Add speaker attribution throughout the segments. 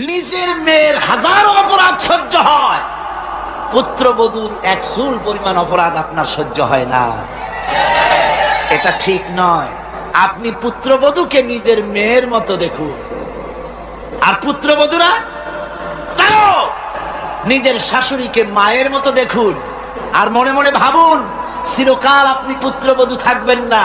Speaker 1: নিজের মেয়ের হাজারো অপরাধ সহ্য হয়, পুত্রবধূর এক চুল পরিমাণ অপরাধ আপনার সহ্য হয় না। এটা ঠিক নয়। আপনি পুত্রবধূকে নিজের মেয়ের মতো দেখুন, আর পুত্রবধূরা তাও নিজের শাশুড়িকে মায়ের মতো দেখুন। আর মনে মনে ভাবুন, চিরকাল আপনি পুত্রবধূ থাকবেন না,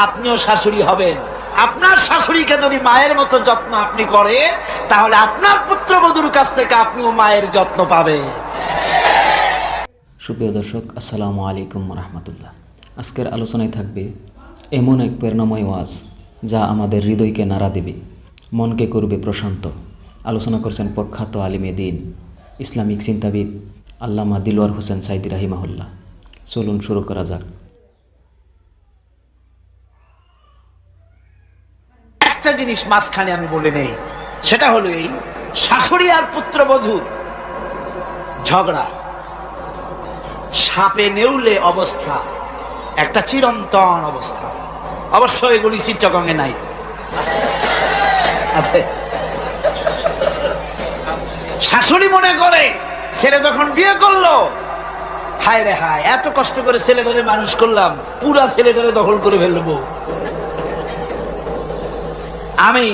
Speaker 1: আপনিও শাশুড়ি হবেন। আপনার শাশুড়িকে যদি মায়ের মতো যত্ন আপনি করেন, তাহলে আপনার পুত্রবধূর কাছ থেকে আপনিও মায়ের যত্ন পাবেন।
Speaker 2: সুপ্রিয় দর্শক, আসসালামু আলাইকুম রহমতুল্লাহ। আজকের আলোচনায় থাকবে এমন এক প্রেরণাময় ওয়াজ যা আমাদের হৃদয়কে নাড়া দেবে, মনকে করবে প্রশান্ত। আলোচনা করছেন প্রখ্যাত আলিমে দ্বীন, ইসলামিক চিন্তাবিদ আল্লামা দিলওয়ার হোসেন সাইদি রাহিমাহুল্লাহ। চলুন শুরু করা যাক।
Speaker 1: একটা জিনিস মাঝখানে আমি বলে নেই, সেটা হলো এই শাশুড়ি আর পুত্রবধূ ঝগড়া, সাপে নেউলে অবস্থা, একটা চিরন্তন অবস্থা। অবশ্য এগুলি চিত্রকঙ্গে নাই, আছে। শাশুড়ি মনে করে ছেলে যখন বিয়ে করলো, হায় রে হায়, এত কষ্ট করে ছেলেটারে মানুষ করলাম, পুরা ছেলেটারে দখল করে ফেলবো। আমি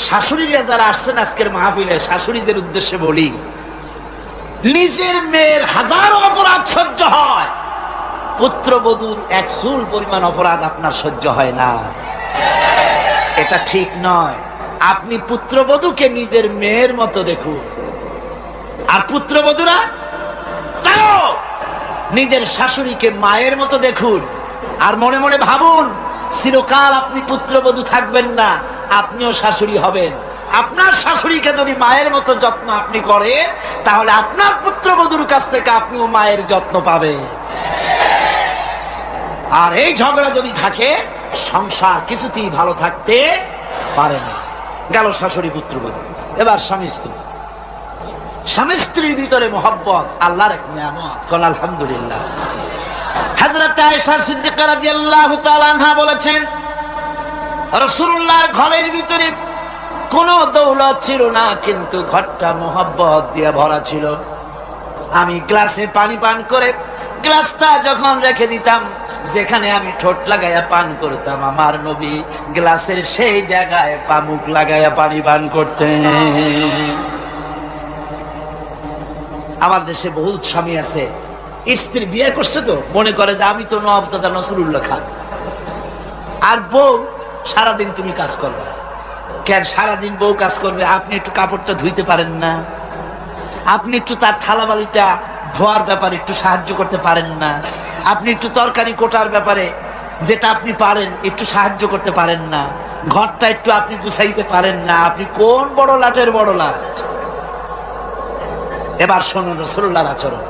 Speaker 1: শাশুড়িরা যারা আসছেন আজকের মাহফিলে, শাশুড়িদের উদ্দেশ্যে বলি, নিজের মেয়ের হাজারো অপরাধ সহ্য হয়, পুত্রবধূর এক চুল পরিমাণ অপরাধ আপনার সহ্য হয় না। এটা ঠিক নয়। আপনি পুত্রবধূকে নিজের মেয়ের মতো দেখুন, আর পুত্রবধূরা তাও নিজের শাশুড়িকে মায়ের মতো দেখুন। আর মনে মনে ভাবুন, চিরকাল আপনি পুত্রবধূ থাকবেন না, আপনিও শাশুড়ি হবেন। আপনার শাশুড়িকে যদি মায়ের মতো যত্ন আপনি করেন, তাহলে আপনার পুত্রবধূর কাছ থেকে আপনিও মায়ের যত্ন পাবেন। আর এই ঝগড়া যদি থাকে, সংসার কিছুতেই ভালো থাকতে পারে না। গেল শাশুড়ি পুত্রবধূ। এবার স্বামী স্ত্রী। স্বামী স্ত্রীর ভিতরে মোহব্বত আল্লাহর এক নিয়ামত। কোন আলহামদুলিল্লাহ। হযরত আয়েশা সিদ্দিকা রাদিয়াল্লাহু তাআলা আনহা বলেছেন, রাসূলুল্লাহর ঘরের ভিতরে কোনো দৌলত ছিল না, কিন্তু ঘরটা মোহব্বত দিয়ে ভরা ছিল। আমি গ্লাসে পানি পান করে গ্লাসটা যখন রেখে দিতাম, যেখানে আমি ঠোঁট লাগাইয়া পান করতাম, আমার নবী গ্লাসের সেই জায়গায় মুখ লাগাইয়া পানি পান করতেন। আমার দেশে বহুত স্বামী আছে, স্ত্রী বিয়ে করছে তো মনে করে যে আমি তো নওয়াবজাদা নসরুল্লাহ খান, আর বউ সারাদিন তুমি কাজ করবে। কেন সারাদিন বউ কাজ করবে? আপনি একটু কাপড়টা ধুইতে পারেন না? আপনি একটু তার থালা বালিটা ধোয়ার ব্যাপারে একটু সাহায্য করতে পারেন না? আপনি একটু তরকারি কোটার ব্যাপারে যেটা আপনি পারেন একটু সাহায্য করতে পারেন না? ঘরটা একটু আপনি গুছাইতে পারেন না? আপনি কোন বড় লাটের বড় লাট? এবার শুনুন রাসূলুল্লাহর আচরণ।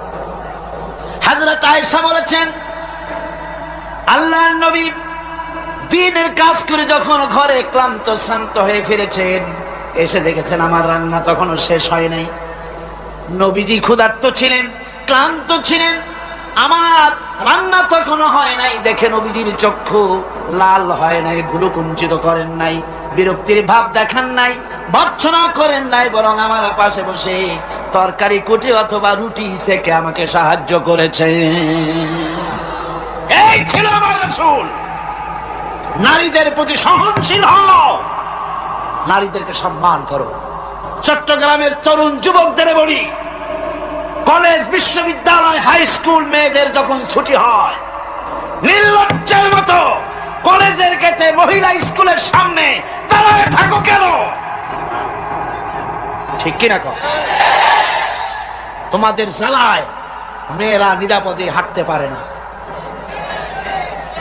Speaker 1: হযরত আয়েশা বলেছেন, আল্লাহর নবী দিনের কাজ করে যখন ঘরে ক্লান্ত শ্রান্ত হয়ে ফিরেছেন, এসে দেখেছেন আমার রান্না তখনও শেষ হয় নাই। নবীজি ক্ষুধার্ত ছিলেন, ক্লান্ত ছিলেন, আমার রান্না তখনও হয় নাই। দেখে নবীজির চক্ষু লাল হয় নাই, ভুরু কুঞ্চিত করেন নাই, বিরক্তির ভাব দেখান নাই, ভর্ৎসনা করেন নাই, বরং আমার পাশে বসে তরকারি কুটে অথবা রুটি সেকে আমাকে সাহায্য করেছে। এই ছিল আমার রাসূল। নারীদের প্রতি সহনশীল হও, নারীদেরকে সম্মান করো। চট্টগ্রামের তরুণ যুবকদের বলি, কলেজ বিশ্ববিদ্যালয় হাই স্কুল মেয়েদের যখন ছুটি হয়, নির্লজ্জের মতো কলেজের গেটে মহিলা স্কুলের সামনে দাঁড়ায় থাকো কেন? ঠিক কিনা কর? তোমাদের জ্বালায় মেয়েরা নিরাপদে হাঁটতে পারে না।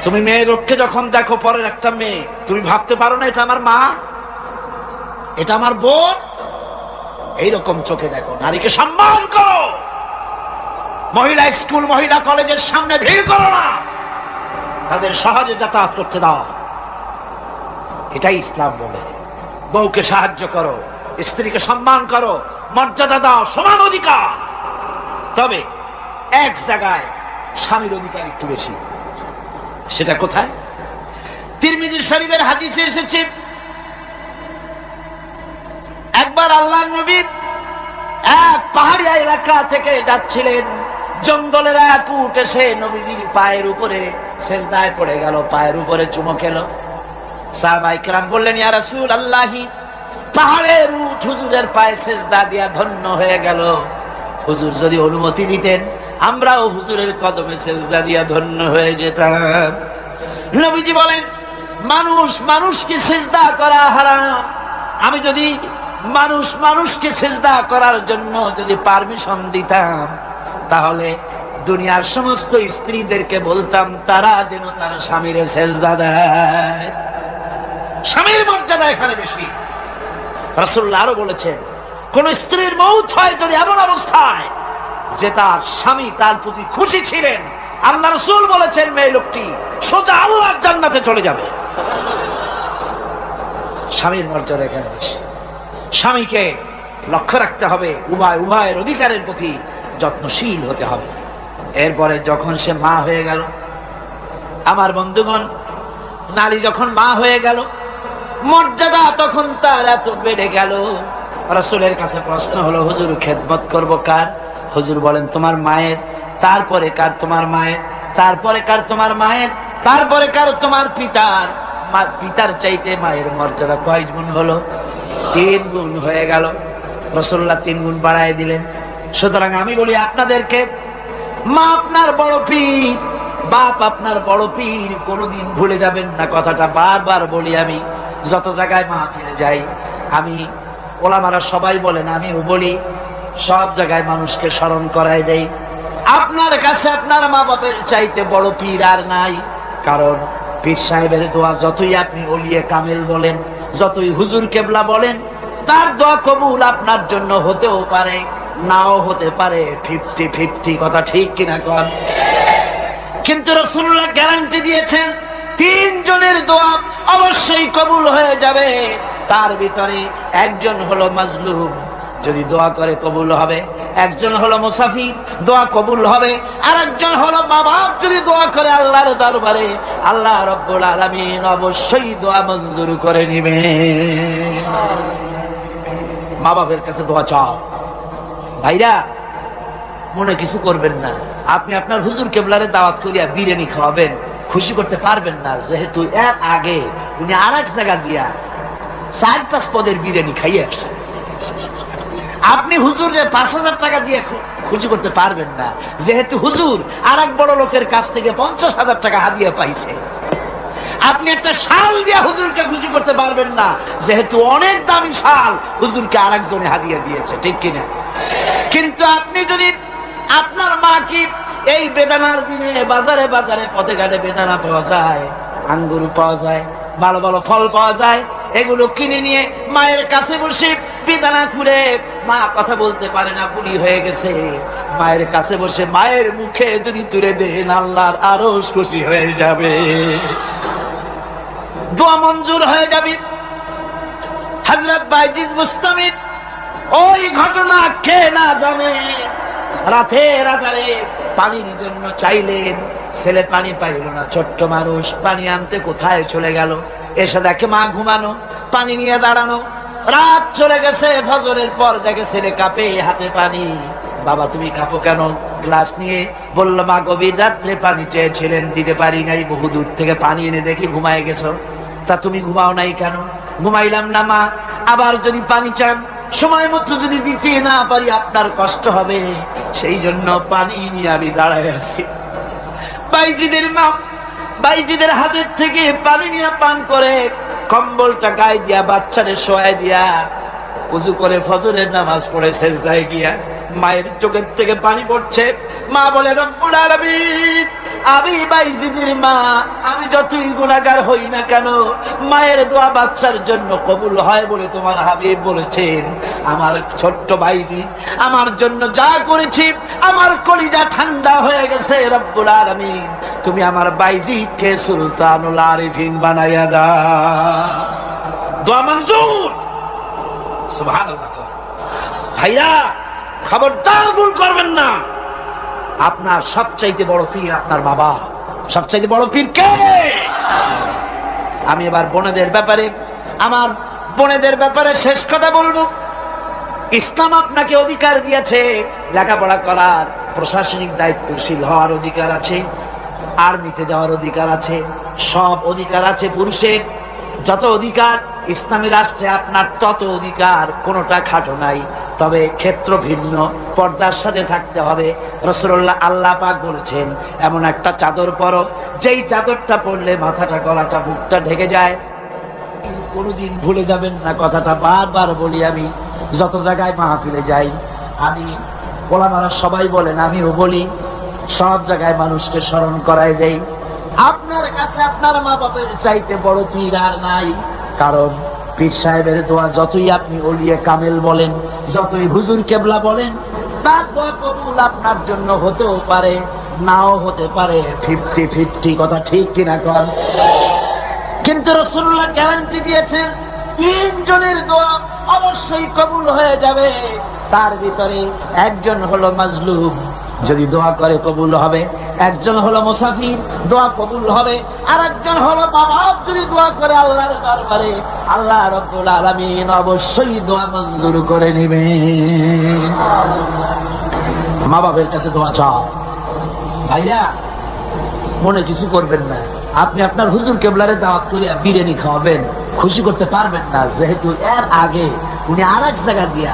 Speaker 1: তুমি মেয়ের লোককে যখন দেখো, পরের একটা মেয়ে, তুমি ভাবতে পারো না এটা আমার মা, এটা আমার বোন? এইরকম চোখে দেখো। নারীকে সম্মান করো। মহিলা স্কুল মহিলা কলেজের সামনে ভিড় করো না, তাদের সহজে যাতায়াত করতে দাও। এটাই ইসলাম বলে। বউকে সাহায্য করো, স্ত্রীকে সম্মান করো, মর্যাদা দাও, সমান অধিকার। তবে এক জায়গায় স্বামীর অধিকার একটু বেশি। সেটা কোথায়? তিরমিজি শরীফের হাদিসে এসেছে, একবার আল্লাহর নবী পাহাড়িয়া এলাকা থেকে যাচ্ছিলেন, জঙ্গলের এক উট এসে নবীজির পায়ের উপরে সেজদায় পড়ে গেল, পায়ের উপরে চুমো খেলো। সাহাবায়ে কেরাম বললেন, ইয়া রাসূলুল্লাহি, পাহাড়ের উট হুজুরের পায়ে সেজদা দিয়া ধন্য হয়ে গেল। হুজুর যদি অনুমতি দিতেন আমরাও হুজুরের কদমে সেজদা দিয়া ধন্য হয়ে যেতাম। নবীজি বলেন, মানুষ মানুষকে সেজদা করা হারাম। আমি যদি মানুষকে সেজদা করার জন্য যদি পারমিশন দিতাম, তাহলে দুনিয়ার সমস্ত স্ত্রীদেরকে বলতাম তারা যেন তার স্বামীর সেজদা দেয়। স্বামীর মর্যাদা এখানে বেশি। রাসূলুল্লাহ আরো বলেছেন, কোন স্ত্রীর মৌত হয় যদি এমন অবস্থায় যে তার স্বামী তার প্রতি খুশি ছিলেন, আল্লাহ রাসূল বলেছেন মেয়ে লোকটি সোজা আল্লাহর জান্নাতে চলে যাবে। স্বামীর মর্যাদা এখানে বেশি। স্বামীকে লক্ষ্য রাখতে হবে, উভয়ের অধিকারের প্রতি যত্নশীল হতে হবে। এরপরে যখন সে মা হয়ে গেল, আমার বন্ধুগণ, নারী যখন মা হয়ে গেল, মর্যাদা তখন তার এত বেড়ে গেল। রাসূলের কাছে প্রশ্ন হলো, হুজুর খেদমত করব কার? হুজুর বলেন, তোমার মায়ের, তারপরে কার? তোমার মায়ের, তারপরে কার? তোমার মায়ের, তারপরে কার? তোমার পিতার। পিতার চাইতে মায়ের মর্যাদা কয় গুণ হলো? 3 গুণ হয়ে গেল। রাসূলুল্লাহ 3 গুণ বাড়ায় দিলেন। সুতরাং আমি বলি আপনাদেরকে, মা আপনার বড় পীর, বাপ আপনার বড় পীর, কোনোদিন ভুলে যাবেন না। কথাটা বারবার বলি, আমি যত জায়গায় মাহফিলে যাই, আমি ওলামারা সবাই বলেন, আমিও বলি, সব জায়গায় মানুষকে স্মরণ করাই দেই, আপনার কাছে আপনার মা বাপের চাইতে বড় পীর আর নাই। কারণ পীর সাহেবের দোয়া যতই আপনি ওলিয়ে কামেল বলেন, যতই হুজুর কেবলা বলেন, তার দোয়া কবুল আপনার জন্য হতেও পারে, নাও হতে পারে। 50-50 কথা ঠিক কিনা কন? কিন্তু রাসূলুল্লাহ গ্যারান্টি দিয়েছেন 3 জনের দোয়া অবশ্যই কবুল হয়ে যাবে। তার ভিতরে একজন হলো মাজলুম, যদি দোয়া করে কবুল হবে। একজন হলো মুসাফির, দোয়া কবুল হবে। আর একজন হলো মা বাপ, যদি দোয়া করে আল্লাহর দরবারে, আল্লাহ রাব্বুল আলামিন অবশ্যই দোয়া মঞ্জুর করে নেবেন। মা বাপের কাছে দোয়া চাও। ভাইরা, মনে কিছু করবেন না, আপনি আপনার হুজুর কেবলারে দাওয়াত করিয়া বিরিয়ানি খাওয়াবেন, খুশি করতে পারবেন না, যেহেতু এর আগে উনি আর এক জায়গা দিয়া 4-5 পদের বিরিয়ানি খাইয়ে আসছে। আপনি হুজুরের 5,000 টাকা দিয়ে খুশি করতে পারবেন না, যেহেতু হুজুর আর এক বড় লোকের কাছ থেকে 50,000 টাকা হাদিয়া পাইছে। আপনি একটা শাল দিয়ে হুজুরকে খুশি করতে পারবেন না, যেহেতু অনেক দামি শাল হুজুরকে আরেকজনে হাদিয়া দিয়েছে, ঠিক কিনা? কিন্তু আপনি যদি আপনার মা কি এই বেদানার দিনে বাজারে বাজারে পথে ঘাটে বেদানা পাওয়া যায়, আঙ্গুর পাওয়া যায়, ভালো ভালো ফল পাওয়া যায়, এগুলো কিনে নিয়ে মায়ের কাছে বসে বেদানা খুঁড়ে, মা কথা বলতে পারে না, বুড়ি হয়ে গেছে, মায়ের কাছে বসে মায়ের মুখে যদি তুলে দেন, আল্লাহর আরশ খুশি হয়ে যাবে, দোয়া মঞ্জুর হয়ে যাবে। হযরত বাইজিদ বুস্তামি ওই ঘটনা কে না জানে, রাতের আধারে পানির জন্য চাইলেন, ছেলে পানি পাইল না, ছোট্ট মানুষ, পানি আনতে কোথায় চলে গেল, এসে দেখে মা ঘুমানো, পানি নিয়ে দাঁড়ানো। রাত চলে গেছে, ফজরের পর দেখে ছেলে কাঁপে, হাতে পানি। বাবা তুমি কাঁপো কেন? গ্লাস নিয়ে বলল, মা গভীর রাত্রে পানি চেয়েছিলেন, দিতে পারি নাই, বহু দূর থেকে পানি এনে দেখি ঘুমায় গেছো। তা তুমি ঘুমাও নাই কেন? ঘুমাইলাম না মা, আবার যদি পানি চান সময় মতো যদি দিতে না পারি আপনার কষ্ট হবে, সেই জন্য পানি নিয়ে আমি দাঁড়ায় আছি। বাইজিদের মা বাইজিদের হাতের থেকে পানি নিয়ে পান করে, কম্বলটা গায়ে দিয়া বাচ্চাদের শোয়ায় দিয়া উযু করে ফজরের নামাজ পড়ে সেজদায় গিয়া মায়ের চোখের থেকে পানি পড়ছে। মা বলে, রব্বুল আলামিন, আমি বাইজিদের মা, আমি যতই গুনাহগার হই না কেন, মায়ের দোয়া বাচ্চার জন্য কবুল হয় বলে তোমার হাবিব বলেছেন। আমার ছোট্ট বাইজি আমার জন্য যা করেছি, আমার কলিজা ঠান্ডা হয়ে গেছে। রব্বুল আলামিন, তুমি আমার বাইজিকে সুলতানুল আরিফিন বানাইয়া দাও। দোয়া মঞ্জুর। সুবহানাল্লাহ। ভাইরা, খবরদার ভুল করবেন না। আপনার সবচাইতে বড় পীর আপনার বাবা। সবচাইতে বড় পীর কে? আমি এবার বোনেদের ব্যাপারে, আমার বোনেদের ব্যাপারে শেষ কথা বলবো। ইসলাম আপনাকে অধিকার দিয়েছে লেখাপড়া করার, প্রশাসনিক দায়িত্বশীল হওয়ার অধিকার আছে, আর্মিতে যাওয়ার অধিকার আছে, সব অধিকার আছে পুরুষের। যত অধিকার ইসলামী রাষ্ট্রে আপনার তত অধিকার, কোনোটা খাটো নাই। তবে ক্ষেত্র ভিন্ন, পর্দার সাথে থাকতে হবে। রাসূলুল্লাহ আল্লাহ পাক বলেছেন এমন একটা চাদর পরো যেই চাদরটা পরলে মাথাটা, গলাটা, বুকটা ঢেকে যায়। কোনোদিন ভুলে যাবেন না কথাটা, বারবার বলি আমি যত জায়গায় মাহফিলে যাই। আমি ওলামারা সবাই বলেন, আমিও বলি, সব জায়গায় মানুষকে স্মরণ করাই দেই, আপনার কাছে আপনার মা বাপের চাইতে বড় পীর আর নাই। কারণ পীর সাহেবের দোয়া যতই আপনি ওলিয়ে কামেল বলেন, যতই হুজুর কেবলা বলেন, তার দোয়া কবুল আপনার জন্য হতেও পারে, নাও হতে পারে। 50-50 কথা ঠিক কিনা কন? কিন্তু রাসূলুল্লাহ গ্যারান্টি দিয়েছেন 3 জনের দোয়া অবশ্যই কবুল হয়ে যাবে। তার ভিতরে একজন হলো মাজলুম, যদি দোয়া করে কবুল হবে। একজন হলো মুসাফির, দোয়া কবুল হবে। আর একজন হলো মা বাপ, যদি দোয়া করে আল্লাহর দরবারে, আল্লাহ রাব্বুল আলামিন অবশ্যই দোয়া মঞ্জুর করে নেবেন। মা বাপের কাছে দোয়া চাও ভাইয়া, মনে কিছু করবেন না। আপনি আপনার হুজুর কেবলারে দাওয়াত করে বিরিয়ানি খাওয়াবেন, খুশি করতে পারবেন না, যেহেতু এর আগে উনি আর এক জায়গা দিয়া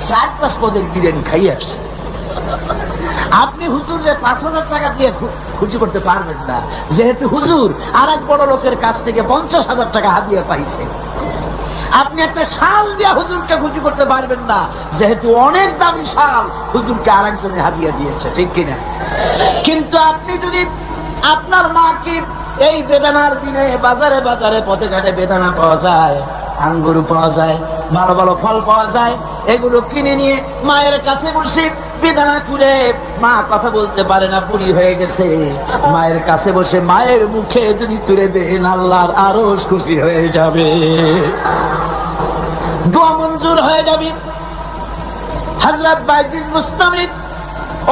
Speaker 1: 4-5 পদের বিরিয়ানি খাইয়ে আসছে। আপনি হুজুরে 5,000 টাকা দিয়ে খুশি করতে পারবেন না, যেহেতু হুজুর আর এক বড় লোকের কাছ থেকে 50,000 টাকা হাদিয়া পাইছে। আপনি একটা শাল দিয়া হুজুরকে খুশি করতে পারবেন না, যেহেতু অনেক দামি শাল হুজুরকে আর একজনে হাদিয়া দিয়েছে, ঠিক কিনা? কিন্তু আপনি যদি আপনার মাকে, এই বেদানার দিনে বাজারে বাজারে পথে ঘাটে বেদানা পাওয়া যায়, আঙ্গুর পাওয়া যায়, ভালো ভালো ফল পাওয়া যায়, এগুলো কিনে নিয়ে মায়ের কাছে বসে বেদানা খুলে, মা কথা বলতে পারে না, বুড়ি হয়ে গেছে, মায়ের কাছে বসে মায়ের মুখে যদি তুলে দেন, আল্লাহর আরো খুশি হয়ে যাবে, দোয়া মঞ্জুর হয়ে যাবে। হযরত বাইজিদ মুস্তামিদ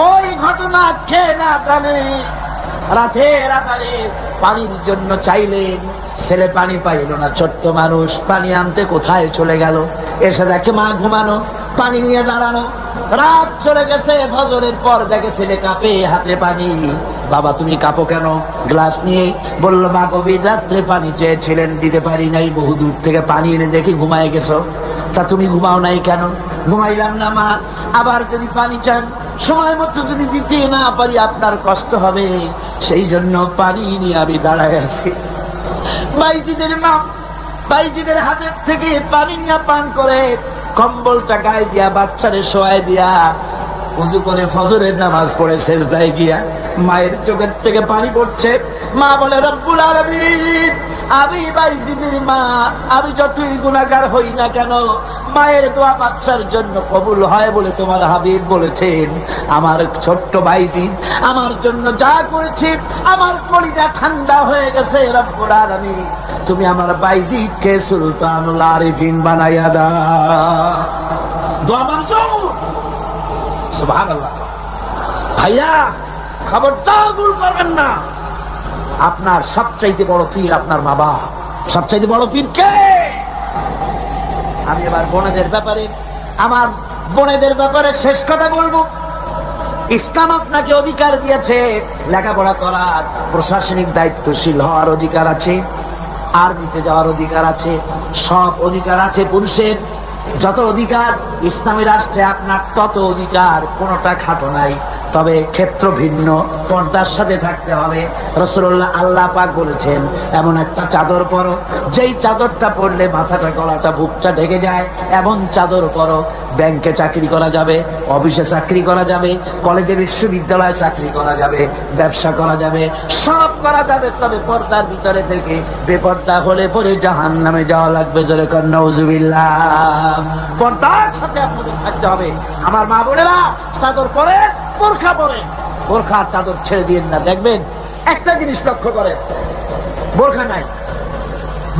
Speaker 1: ওই ঘটনা কে না জানে, রাতের আধারে পানির জন্য চাইলেন, ছেলে পানি পাইল না, ছোট্ট মানুষ, পানি আনতে কোথায় চলে গেল, এসে দেখে মা ঘুমানো, পানি নিয়ে দাঁড়ানো। রাত চলে গেছে, ফজরের পর দেখে ছেলে কাঁপে, হাতে পানি। বাবা তুমি কাঁপো কেন? গ্লাস নিয়ে বলল, মা গভীর রাত্রে পানি চেয়েছিলেন, দিতে পারি নাই, বহু দূর থেকে পানি এনে দেখি ঘুমায় গেছো। তা তুমি ঘুমাও নাই কেন? ঘুমাইলাম না মা, আবার যদি পানি চান সময় মতো যদি দিতে না পারি আপনার কষ্ট হবে, সেই জন্য পানি নিয়ে আমি দাঁড়ায় আছি। বাইজিদের মা বাইজিদের হাতের থেকে পানি নিয়ে পান করে, কম্বলটা গায়ে দিয়া বাচ্চারে শোয়ায় দিয়া ওযু করে ফজরের নামাজ পড়ে সেজদায় গিয়া মায়ের চোখের থেকে পানি পড়ছে। মা বলে, রব্বুল আলামিন, আমি বাইজিদের মা, আমি যতই গুনাহগার হই না কেন, মায়ের দোয়া বাচ্চার জন্য কবুল হয় বলে তোমার হাবিব বলেছেন। আমার ছোট্ট বাইজিদ আমার জন্য যা করেছে, আমার কলিজা ঠান্ডা হয়ে গেছে। রব্বুল আলামিন, তুমি আমার বাইজিদকে সুলতানুল আরিফিন বানাইয়া দাও। দোয়া মঞ্জুর, সুবহানাল্লাহ। ভাইয়া খবরদার ভুল করবেন না, আপনার সবচাইতে বড় পীর আপনার মা বাপ। সবচাইতে বড় পীর কে? আমি এবার বোনেদের ব্যাপারে, আমার বোনেদের ব্যাপারে শেষ কথা বলবো। ইসলাম আপনাকে অধিকার দিয়েছে লেখাপড়া করার, প্রশাসনিক দায়িত্বশীল হওয়ার অধিকার আছে, আর্মিতে যাওয়ার অধিকার আছে, সব অধিকার আছে পুরুষের। যত অধিকার ইসলামী রাষ্ট্রে আপনার তত অধিকার, কোনোটা খাটো নাই। তবে ক্ষেত্র ভিন্ন, পর্দার সাথে থাকতে হবে। রাসূলুল্লাহ আল্লাহ পাক বলেছেন এমন একটা চাদর পরো যেই চাদরটা পরলে মাথাটা, গলাটা, বুকটা ঢেকে যায়। এমন চাদর পরো, ব্যাংকে চাকরি করা যাবে, অফিসে চাকরি করা যাবে, কলেজে বিশ্ববিদ্যালয়ে চাকরি করা যাবে, ব্যবসা করা যাবে, সব করা যাবে। তবে পর্দার ভিতরে থেকে বেপর্দা হলে পরে জাহান্নামে যাওয়া লাগবে। জোরে কর নাউজুবিল্লাহ। পর্দার সাথে আপনাদের থাকতে হবে। আমার মা বোনেরা, চাদর পরে, বোরখা পরে, বোরখার চাদর ছেড়ে দিন না। দেখবেন একটা জিনিস লক্ষ্য করেন, বোরখা নাই,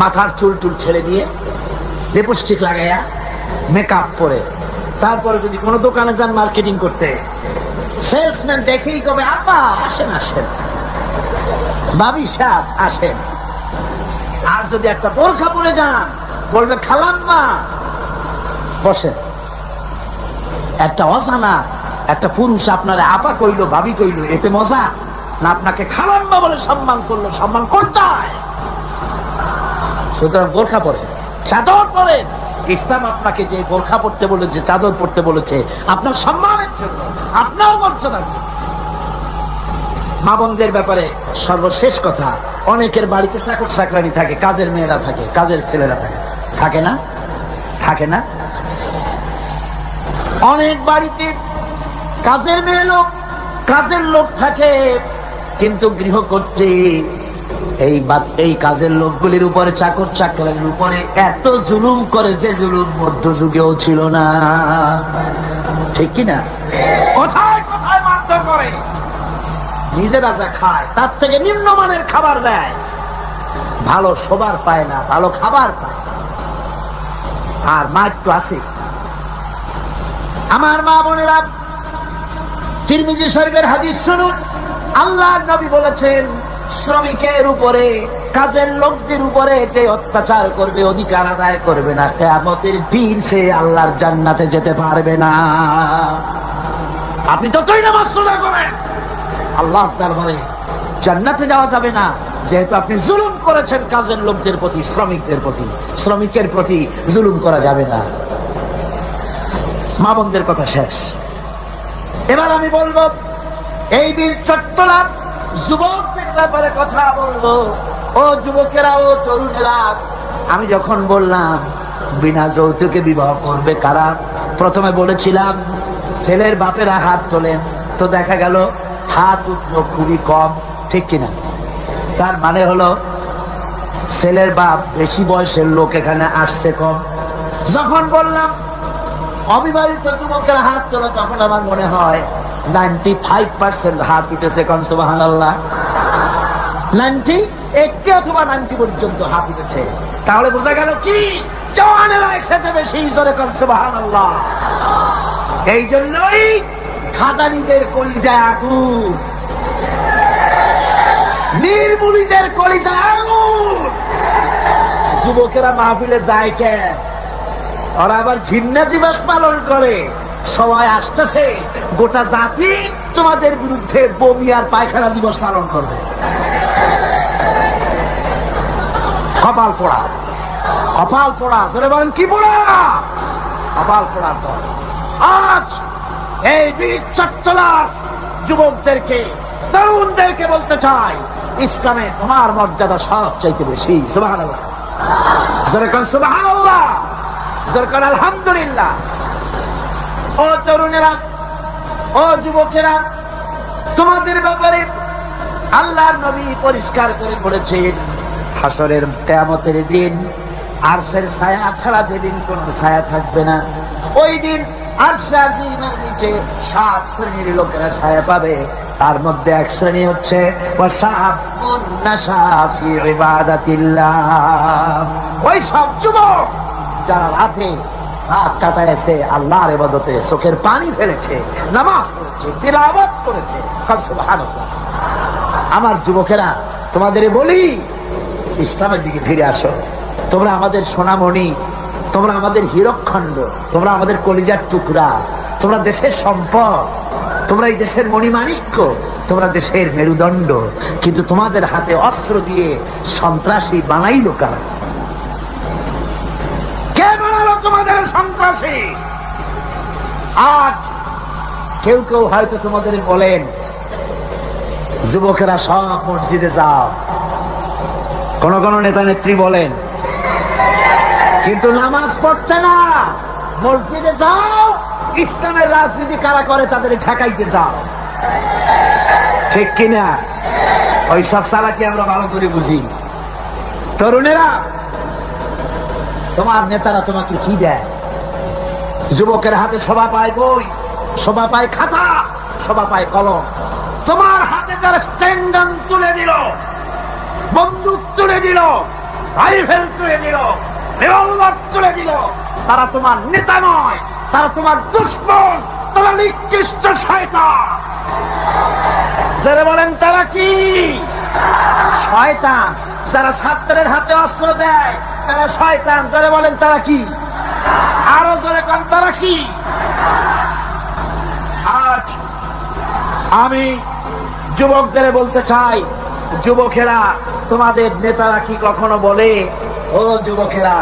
Speaker 1: মাথার চুল টুল ছেড়ে দিয়ে লিপস্টিক লাগাইয়া মেকআপ পরে, তারপরে যদি কোনো দোকানে যান মার্কেটিং করতে, সেলসম্যান দেখেই কবে, আপা আসেন আসেন, ভাবি সাহেব আসেন। আর যদি একটা বোরখা পরে যান, বলবে খালাম্মা বসেন। একটা অজানা একটা পুরুষ আপনার আপা কইলো, ভাবি কইলো, এতে মজা না? আপনাকে খালাম্মা বলে সম্মান করলো, সম্মান করতে হয়। সুতরাং বোরখা পরে, চাদর পরে। ইসলাম আপনাকে যে বোরখা পড়তে বলেছে, চাদর পড়তে বলেছে, আপনার সম্মানের জন্য, আপনার মর্যাদার জন্য। মা বোনদের ব্যাপারে সর্বশেষ কথা, অনেকের বাড়িতে চাকর চাকরানি থাকে, কাজের মেয়েরা থাকে, কাজের ছেলেরা থাকে, থাকে না? থাকে না? অনেক বাড়িতে কাজের মেয়ে লোক, কাজের লোক থাকে, কিন্তু গৃহকর্ত্রী এই কাজের লোকগুলির উপরে, চাকর চাকরানির উপরে এত জুলুম করে যে জুলুম মধ্যযুগেও ছিল না। ঠিক কিনা? কোথায় কোথায় মারধর করে, নিজেরা যা খায় তার থেকে নিম্নমানের খাবার দেয়, ভালো শোবার পায় না, ভালো খাবার পায়। আর মার তো আছে। আমার মা বোনেরা, তিরমিজি শরীফের হাদিস শুনুন। আল্লাহর নবী বলেছেন, শ্রমিকের উপরে, কাজের লোকদের উপরে যে অত্যাচার করবে, অধিকার আদায় করবে না, কিয়ামতের দিন সে আল্লাহর জান্নাতে যেতে পারবে না। আপনি যতই নামাজ রোজা করেন, আল্লাহর দরবারে জান্নাতে যাওয়া যাবে না, যেহেতু আপনি জুলুম করেছেন কাজের লোকদের প্রতি, শ্রমিকদের প্রতি। শ্রমিকের প্রতি জুলুম করা যাবে না। মা বোনদের কথা শেষ। এবার আমি বলবো, এই বীর চট্টলার যুবকদের ব্যাপারে কথা বলবো। ও যুবকেরা, ও তরুণেরা, আমি যখন বললাম বিনা যৌতুকে বিবাহ করবে কারা, প্রথমে বলেছিলাম ছেলের বাপেরা হাত তোলেন, তো দেখা গেল হাত উঠলো খুবই কম। ঠিক কিনা? তার মানে হলো ছেলের বাপ, বেশি বয়সের লোক এখানে আসছে কম। যখন বললাম অবিবাহিত যুবকেরা হাত তোলে, তখন আমার মনে হয় 95% হাত উঠেছে। কোন সুবহানাল্লাহ? 80 অথবা 90 পর্যন্ত হাত উঠেছে। তাহলে বোঝা গেল কি, জওয়ানেরা এসেছে বেশি। জোরে কোন সুবহানাল্লাহ। এই জন্যই খাদানিদের কলিজায় আগুন, নির্মূলীদের কলিজায় আগুন। যুবকেরা মাহফিলে যায় কেন? ওরা আবার ঘৃণা দিবস পালন করে। সবাই আসতেছে, গোটা জাতি তোমাদের বিরুদ্ধে বমি আর পায়খানা দিবস পালন করবে। কপাল পোড়া, কপাল পোড়া। জোরে বলেন কি পোড়া? কপাল পোড়া। তো আজ এই বীর চট্টলার যুবকদেরকে, তরুণদেরকে বলতে চাই, ইসলামে তোমার মর্যাদা সবচাইতে বেশি। সুবহানাল্লাহ। জোরে কোন সুবহানাল্লাহ, জোরে কোন আলহামদুলিল্লাহ। ও তরুণেরা, ও যুবকেরা, তোমাদের ব্যাপারে আল্লাহর নবী পরিষ্কার করে বলেছেন, হাসরের কিয়ামতের দিন আরশের ছায়া ছাড়া যেদিন কোন ছায়া থাকবে না, ওই দিন আরশে আজিমের নিচে 7 শ্রেণীর লোকেরা ছায়া পাবে। তার মধ্যে এক শ্রেণী হচ্ছে ওয়াশাবুন নাশা ফি ইবাদাতিল্লাহ। ওই সব যুবক যারা রাতে রাত কাটাইছে আল্লাহর ইবাদতে, চোখের পানি ফেলেছে, নামাজ পড়েছে, তিলাওয়াত করেছে। সুবহানাল্লাহ। আমার যুবকেরা, তোমাদের বলি, ইসলামের দিকে ফিরে আসো। তোমরা আমাদের সোনামণি, তোমরা আমাদের হীরকখণ্ড, তোমরা আমাদের কলিজার টুকরা, তোমরা দেশের সম্পদ, তোমরা এই দেশের মণিমাণিক্য, তোমরা দেশের মেরুদণ্ড। কিন্তু তোমাদের হাতে অস্ত্র দিয়ে সন্ত্রাসী বানাইলো কারা? কে বানালো তোমাদের সন্ত্রাসী? আজ কেউ কেউ হয়তো তোমাদের বলেন, যুবকেরা সব মসজিদে যাও। কোন কোন নেতা নেত্রী বলেন, কিন্তু নামাজ পড়তে না, মসজিদে যাও, ইসলামের রাজনীতি কারা করে তাদের ঠেকাইতে যাও। ঠিক কিনা? ওই সব চালাকি আমরা ভালো করে বুঝি। তরুণেরা, তোমার নেতারা তোমাকে কি দেয়? যুবকের হাতে সভা পায় বই, সভা পায় খাতা, সভা পায় কলম। তোমার হাতে যারা স্ট্যান্ডার্ড তুলে দিল, বন্দুক তুলে দিল, রাইফেল তুলে দিল, রিভলভার তুলে দিল, তারা তোমার নেতা নয়, তারা তোমার দুশমন, তারা নিকৃষ্ট শয়তান। যারা বলেন তারা কি? শয়তান। যারা ছাত্রের হাতে অস্ত্র দেয় তারা শয়তান। যারা বলেন তারা কি? আরো জোরে কোন তারা কি? আমি যুবকদের বলতে চাই, যুবকেরা, তোমাদের নেতারা কি কখনো বলে, ও যুবকেরা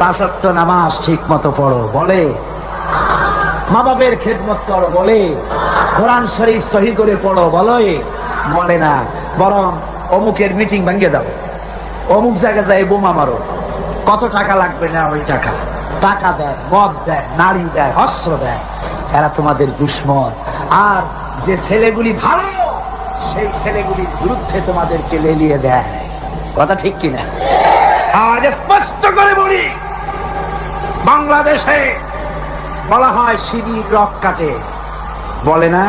Speaker 1: 5 ওয়াক্ত নামাজ ঠিক মতো পড়ো? বলে? মা বাপের খেদমত করো? বলে? কোরআন শরীফ সহি করে পড়ো? বলে না। বরং অমুকের মিটিং ভেঙে দাও, অমুক জায়গায় যায় বোমা মারো, কত টাকা লাগবে না, ওই টাকা দেয়, মদ দেয়, নারী দেয়, অস্ত্র দেয়। এরা তোমাদের দুশ্মন। আর যে ছেলেগুলি ভালো, সেই ছেলেগুলির বিরুদ্ধে তোমাদেরকে লেলিয়ে দেয়। কথা ঠিক কিনা? আজ স্পষ্ট করে বলি, বাংলাদেশে বলা হয় শিবির রক কাটে, বলে না?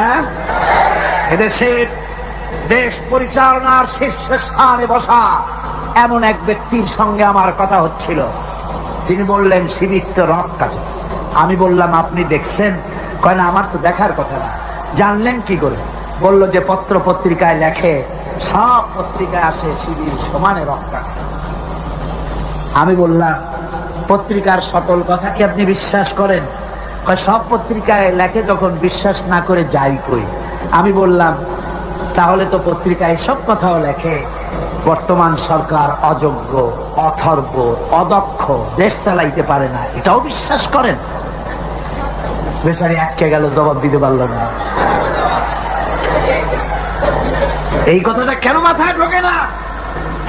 Speaker 1: এদেশের দেশ পরিচালনার শীর্ষস্থানে বসা এমন এক ব্যক্তির সঙ্গে আমার কথা হচ্ছিল। তিনি বললেন শিবির তো রক কাটে। আমি বললাম আপনি দেখছেন? কয় না, আমার তো দেখার কথা না। জানলেন কি করে? বলল যে পত্র পত্রিকায় লেখে, সব পত্রিকায় আসে শিবির সমানে রক কাটে। আমি বললাম পত্রিকার সকল কথা কি আপনি বিশ্বাস করেন? সব পত্রিকায় লেখে, যখন বিশ্বাস না করে যাই কই। আমি বললাম তাহলে তো পত্রিকায় সব কথাও লেখে বর্তমান সরকার অযোগ্য, অথর্ব, অদক্ষ, দেশ চালাইতে পারে না, এটাও বিশ্বাস করেন? বেচারি আটকে গেল, জবাব দিতে পারলো না। এই কথাটা কেন মাথায় ঢোকে না?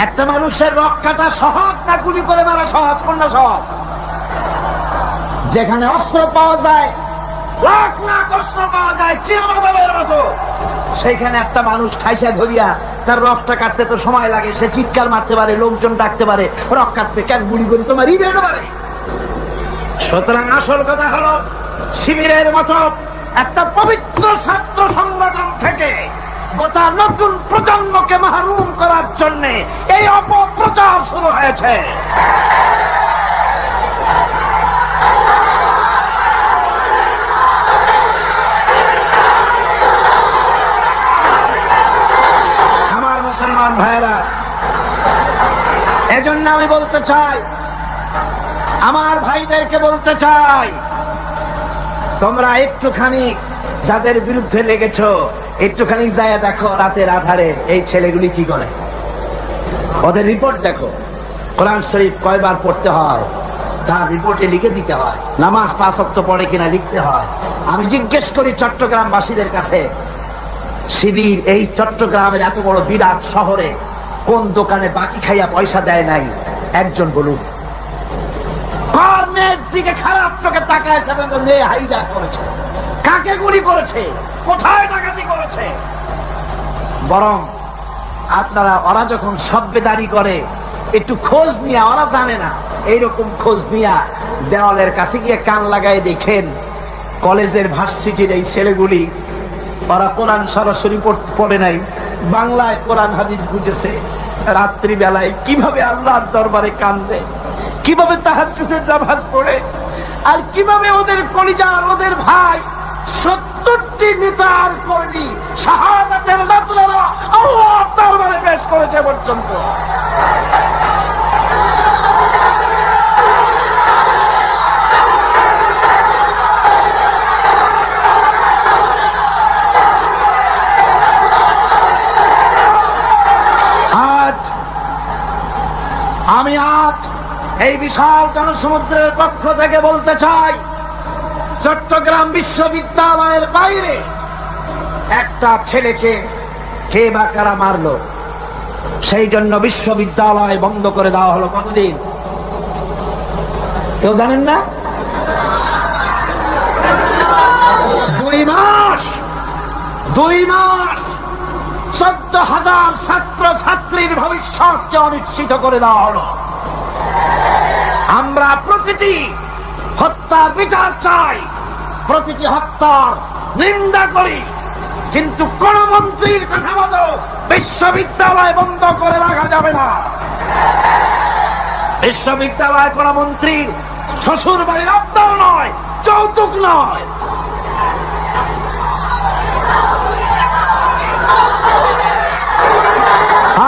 Speaker 1: একটা মানুষের রক কাটা সহজ না গুলি করে মারা সহজ? কোনটা সহজ? যেখানে অস্ত্র পাওয়া যায়, লাখ লাখ অস্ত্র পাওয়া যায় চিরমাদবের মতো, সেইখানে একটা মানুষ ঠাইসা ধরিয়া তার রকটা কাটতে তো সময় লাগে। সে চিৎকার মারতে পারে, লোকজন ডাকতে পারে, রক কাটতে কেন গুলি করে তোমার বেরোতে পারে। সুতরাং আসল কথা হলো, শিবিরের মতো একটা পবিত্র ছাত্র সংগঠন থেকে গোটা নতুন প্রজন্মকে মাহরুম করার জন্য এই অপপ্রচার শুরু হয়েছে। আমার মুসলমান ভাইরা, এজন্য আমি বলতে চাই, আমার ভাইদেরকে বলতে চাই, তোমরা একটুখানি যাদের বিরুদ্ধে লেগেছো, একটুখানি যায় দেখো রাতের আধারে এই ছেলেগুলি কি করে, ওদের রিপোর্ট দেখো। কোরআন শরীফ কয়বার পড়তে হয় তার রিপোর্টে লিখে দিতে হয়, নামাজ 5 ওয়াক্ত পড়ে কিনা লিখতে হয়। আমি জিজ্ঞেস করি চট্টগ্রামবাসীদের কাছে, শিবির এই চট্টগ্রামের এত বড় বিরাট শহরে কোন দোকানে বাকি খাইয়া পয়সা দেয় নাই? একজন বলুন। মেয়ের দিকে খারাপ চোখে তাকায়, মেয়ে হাইজাক করেছে, কাকে গুলি করেছে, কোথায় ডাকাতি করেছে? বরং আপনারা, ওরা যখন সভ্যদারি করে একটু খোঁজ নিয়ে, ওরা জানে না, এইরকম খোঁজ নিয়া দেওয়ালের কাছে গিয়ে কান লাগায় দেখেন কলেজের ভার্সিটির এই ছেলেগুলি, ওরা কোরআন সরাসরি পড়ে নাই, বাংলায় কোরআন হাদিস বুঝেছে, রাত্রি বেলায় কিভাবে আল্লাহর দরবারে কান্দে, কিভাবে তাহাজ্জুদের নামাজ পড়ে, আর কিভাবে ওদের কলিজার, ওদের ভাই 70টি নেতার কর্মী শাহাদাতের নাজরানা আল্লাহর দরবারে পেশ করেছে পর্যন্ত। আমি আজ এই বিশাল জনসমুদ্রের পক্ষ থেকে বলতে চাই, চট্টগ্রাম বিশ্ববিদ্যালয়ের বাইরে একটা ছেলেকে কে বা কারা মারলো, সেই জন্য বিশ্ববিদ্যালয় বন্ধ করে দেওয়া হলো। কতদিন কেউ জানেন না? 2 মাস। 14,000 ছাত্র ছাত্রীর ভবিষ্যৎকে অনিশ্চিত করে দেওয়া হলো। আমরা প্রতিটি হত্যার বিচার চাই, প্রতিটি হত্যার নিন্দা করি, কিন্তু কোন মন্ত্রীর কথা মতো বিশ্ববিদ্যালয় বন্ধ করে রাখা যাবে না। বিশ্ববিদ্যালয় কোন মন্ত্রীর শ্বশুর বাড়ির আবদার নয়, যৌতুক নয়।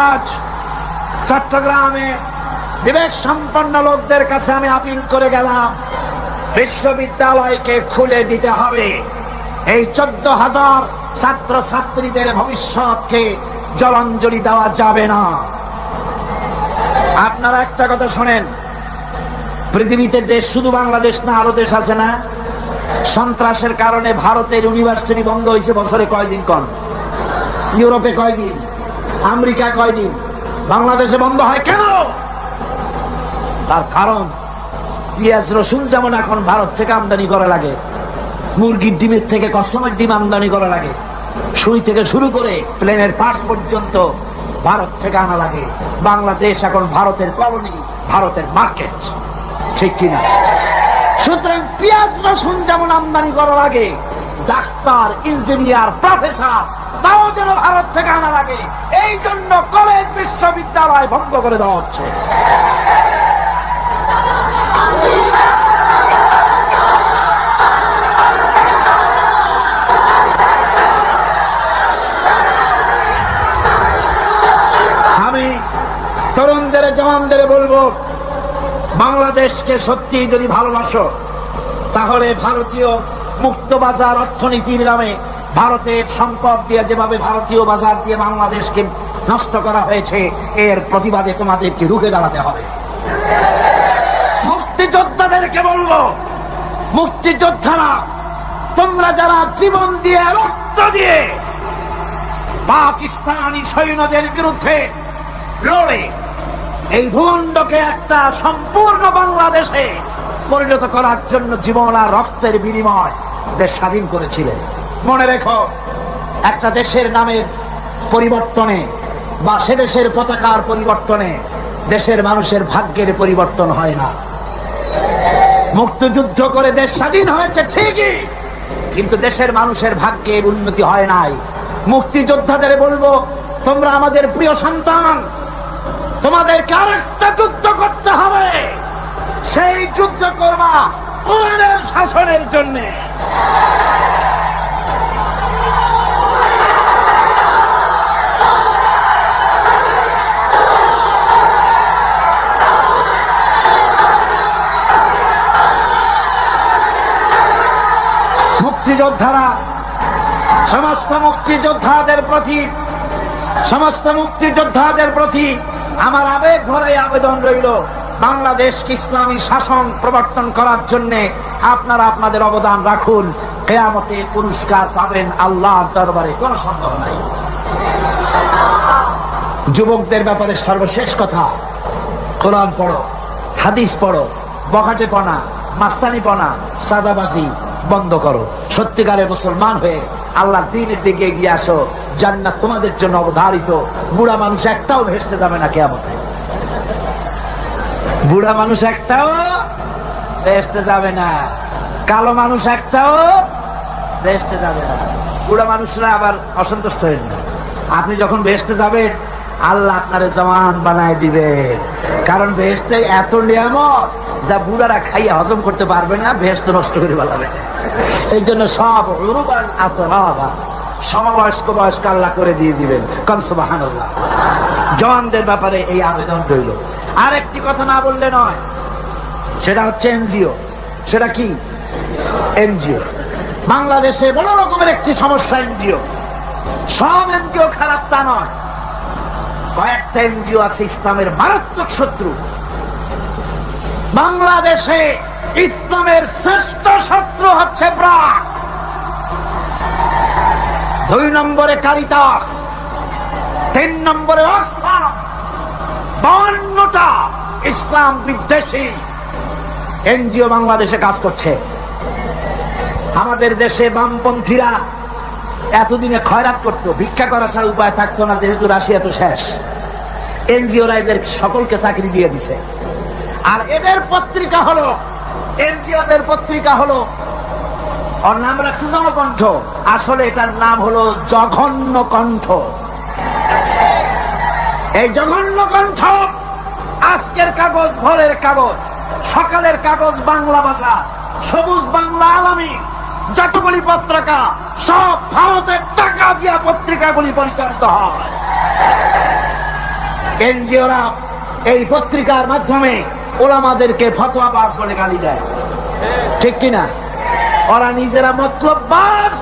Speaker 1: আজ চট্টগ্রামে বিবেক সম্পন্ন লোকদের কাছে আমি আপিল করে গেলাম, বিশ্ববিদ্যালয়কে খুলে দিতে হবে। এই 14,000 ছাত্র ছাত্রীদের ভবিষ্যৎকে জলাঞ্জলি দেওয়া যাবে না। আপনারা একটা কথা শোনেন, পৃথিবীতে দেশ শুধু বাংলাদেশ না, আরো দেশ আছে না? সন্ত্রাসের কারণে ভারতের ইউনিভার্সিটি বন্ধ হয়েছে বছরে কয়দিন? কন ইউরোপে কয়দিন, আমেরিকা কয়দিন, বাংলাদেশে বন্ধ হয় কেন? তার কারণ পেঁয়াজ রসুন যেমন এখন ভারত থেকে আমদানি করা লাগে, মুরগির ডিমের থেকে কসমের ডিম আমদানি করা লাগে, সুই থেকে শুরু করে প্লেনের পার্টস পর্যন্ত ভারত থেকে আনা লাগে। বাংলাদেশ এখন ভারতের কলোনি, ভারতের মার্কেট, ঠিক কিনা? সুতরাং পেঁয়াজ রসুন যেমন আমদানি করা লাগে, ডাক্তার, ইঞ্জিনিয়ার, প্রফেসর তাও যেন ভারত থেকে আনা লাগে। এই জন্য কলেজ বিশ্ববিদ্যালয় বন্ধ করে দেওয়া হচ্ছে। আমি তরুণদের, জওয়ানদের বলবো, বাংলাদেশকে সত্যি যদি ভালোবাসো তাহলে ভারতীয় মুক্ত বাজার অর্থনীতির নামে ভারতের সম্পদ দিয়ে যেভাবে ভারতীয় বাজার দিয়ে বাংলাদেশকে নষ্ট করা হয়েছে, এর প্রতিবাদে তোমাদেরকে রুখে দাঁড়াতে হবে। মুক্তিযোদ্ধাদেরকে বলবো, মুক্তিযোদ্ধারা তোমরা যারা জীবন দিয়ে, রক্ত দিয়ে পাকিস্তানি সৈন্যদের বিরুদ্ধে লড়ে এই ভূখণ্ডকে একটা সম্পূর্ণ বাংলাদেশে পরিণত করার জন্য জীবন আর রক্তের বিনিময় দেশ স্বাধীন করেছিলে, মনে রেখো, একটা দেশের নামের পরিবর্তনে বা সে দেশের পতাকার পরিবর্তনে দেশের মানুষের ভাগ্যের পরিবর্তন হয় না। মুক্তিযুদ্ধ করে দেশ স্বাধীন হয়েছে ঠিকই, কিন্তু দেশের মানুষের ভাগ্যের উন্নতি হয় নাই। মুক্তিযোদ্ধাদের বলবো, তোমরা আমাদের প্রিয় সন্তান, তোমাদেরকে আরেকটা যুদ্ধ করতে হবে। সেই যুদ্ধ করবা কোরআনের শাসনের জন্য। মুক্তিযোদ্ধারা, সমস্ত মুক্তিযোদ্ধাদের প্রতি আমার আবেগ ভরে আবেদন রইল, বাংলাদেশকে ইসলামী শাসন প্রবর্তন করার জন্য আপনারা আপনাদের অবদান রাখুন। কিয়ামতে পুরস্কার পাবেন আল্লাহর দরবারে, কোনো সন্দেহ নাই। যুবকদের ব্যাপারে সর্বশেষ কথা, কোরআন পড়ো, হাদিস পড়ো, বখাটেপনা, মাস্তানিপনা, সাদাবাজি বন্ধ করো। সত্যিকারের মুসলমান হয়ে আল্লাহর দ্বীনের দিকে এগিয়ে আসো। জান্নাত তোমাদের জন্য অবধারিত। বুড়া মানুষ একটাও ভেসতে যাবে না কিয়ামতে। বুড়া মানুষ একটাও ভেসতে যাবে না, কালো মানুষ একটাও ভেসতে যাবে না। বুড়া মানুষরা আবার অসন্তুষ্ট হবেন না। আপনি যখন ভেসতে যাবেন, আল্লাহ আপনারে জওয়ান বানায় দিবেন, কারণ ভেসতে এত নিয়ামত যা বুড়ারা খাইয়া হজম করতে পারবে না, ভেসতে নষ্ট করে ফেলাবে। এই জন্য সব সমবয়স্ক বয়স্ক আল্লাহ করে দিয়ে দিবেন। কান সুবহানাল্লাহ। জওয়ানদের ব্যাপারে এই আবেদন রইল। আর একটি কথা না বললে নয়, সেটা হচ্ছে এনজিও। সেটা কি? এনজিও। বাংলাদেশে বড় রকমের একটি সমস্যা এনজিও। সব এনজিও খারাপ তা নয়, কয়েকটা এনজিও আছে ইসলামের মারাত্মক শত্রু। বাংলাদেশে ইসলামের শ্রেষ্ঠ শত্রু হচ্ছে ব্র্যাক, 2 নম্বরে কারিতাস, 3 নম্বরে অক্সফাম। 52টা ইসলাম বিদ্বেষী এনজিও বাংলাদেশে কাজ করছে। আমাদের দেশে বামপন্থীরা এতদিনে খয়রাত করতো, ভিক্ষা করা ছাড়া উপায় থাকতো না, যেহেতু রাশিয়া তো শেষ। এনজিওরা এদের সকলকে চাকরি দিয়ে দিছে। আর এদের পত্রিকা হলো, এনজিওদের পত্রিকা হলো, ওর নাম রাখছে জনকণ্ঠ, আসলে এটার নাম হলো জঘন্য কণ্ঠ। এই জঘন্য কণ্ঠ আজকের কাগজ, ভোরের কাগজ, সকালের কাগজ, বাংলা বাজার, সবুজ বাংলা, আলামী, যতগুলি পত্রিকা সব ভারতের টাকা দিয়া পত্রিকাগুলি পরিচালিত হয়। এনজিওরা এই পত্রিকার মাধ্যমে ওলামাদেরকে ফতোয়াবাজ বলে গালি দেয়, ঠিক কিনা? ওরা নিজেরা মতলববাজ,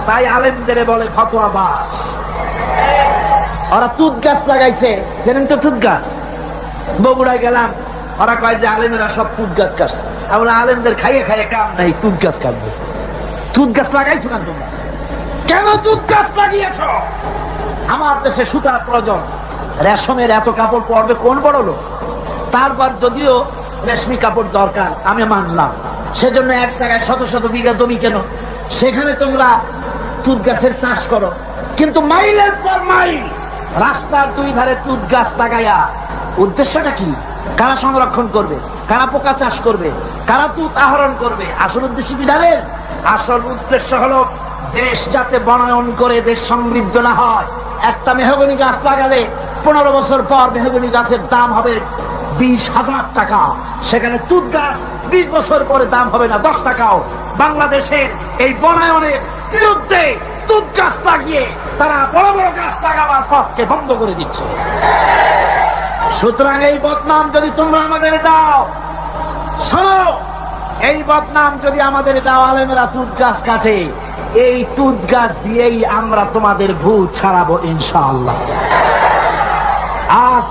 Speaker 1: তাই আলেমদের বলে ফতোয়াবাজ। ওরা তুত গাছ লাগাইছে, জানেন তো তুত গাছ? বগুড়ায় গেলাম, ওরা কয় যে আলেমেরা সব তুত গাছ কাটছে। আমরা আলেমদের খাইয়ে খাইয়ে কাম নাই, তুত গাছ কাটবো। তুত গাছ লাগাইছো না তোমরা? কেন তুত গাছ লাগিয়েছ? আমার দেশে সুতার প্রয়োজন, রেশমের এত কাপড় পরবে কোন বড় লোক? তারপর যদিও রেশমি কাপড় দরকার আমি মানলাম, সেজন্য এক জায়গায় শত শত বিঘা জমি কেন, সেখানে তোমরা তুত গাছের চাষ করো। কিন্তু মাইলের পর মাইল রাস্তার দুই ধারে তুত গাছ লাগাইয়া উদ্দেশ্যটা কি? কারা সংরক্ষণ করবে? কারা পোকা চাষ করবে? কারা তুত আহরণ করবে? আসল উদ্দেশ্য কি জানেন? আসল উদ্দেশ্য হলো দেশ যাতে বনায়ন করে দেশ সমৃদ্ধ না হয়। একটা মেহগনি গাছ লাগালে 15 বছর পর মেহগনি গাছের দাম হবে 20,000 টাকা, সেখানে তুত গাছ 20 বছর পরে দাম হবে না 10 টাকাও। বাংলাদেশের এই বনায়নের বিরুদ্ধে তুত গাছ লাগিয়ে তারা বড় বড় গাছ লাগাবার পথকে বন্ধ করে দিচ্ছে। সুতরাং এই বদনাম যদি তোমরা আমাদের দাও, শোনো, এই বদনাম যদি আমাদের দাও আলেমেরা তুত গাছ কাটে, এই তুত গাছ দিয়েই আমরা তোমাদের ভূত ছাড়াবো ইনশাআল্লাহ। আজ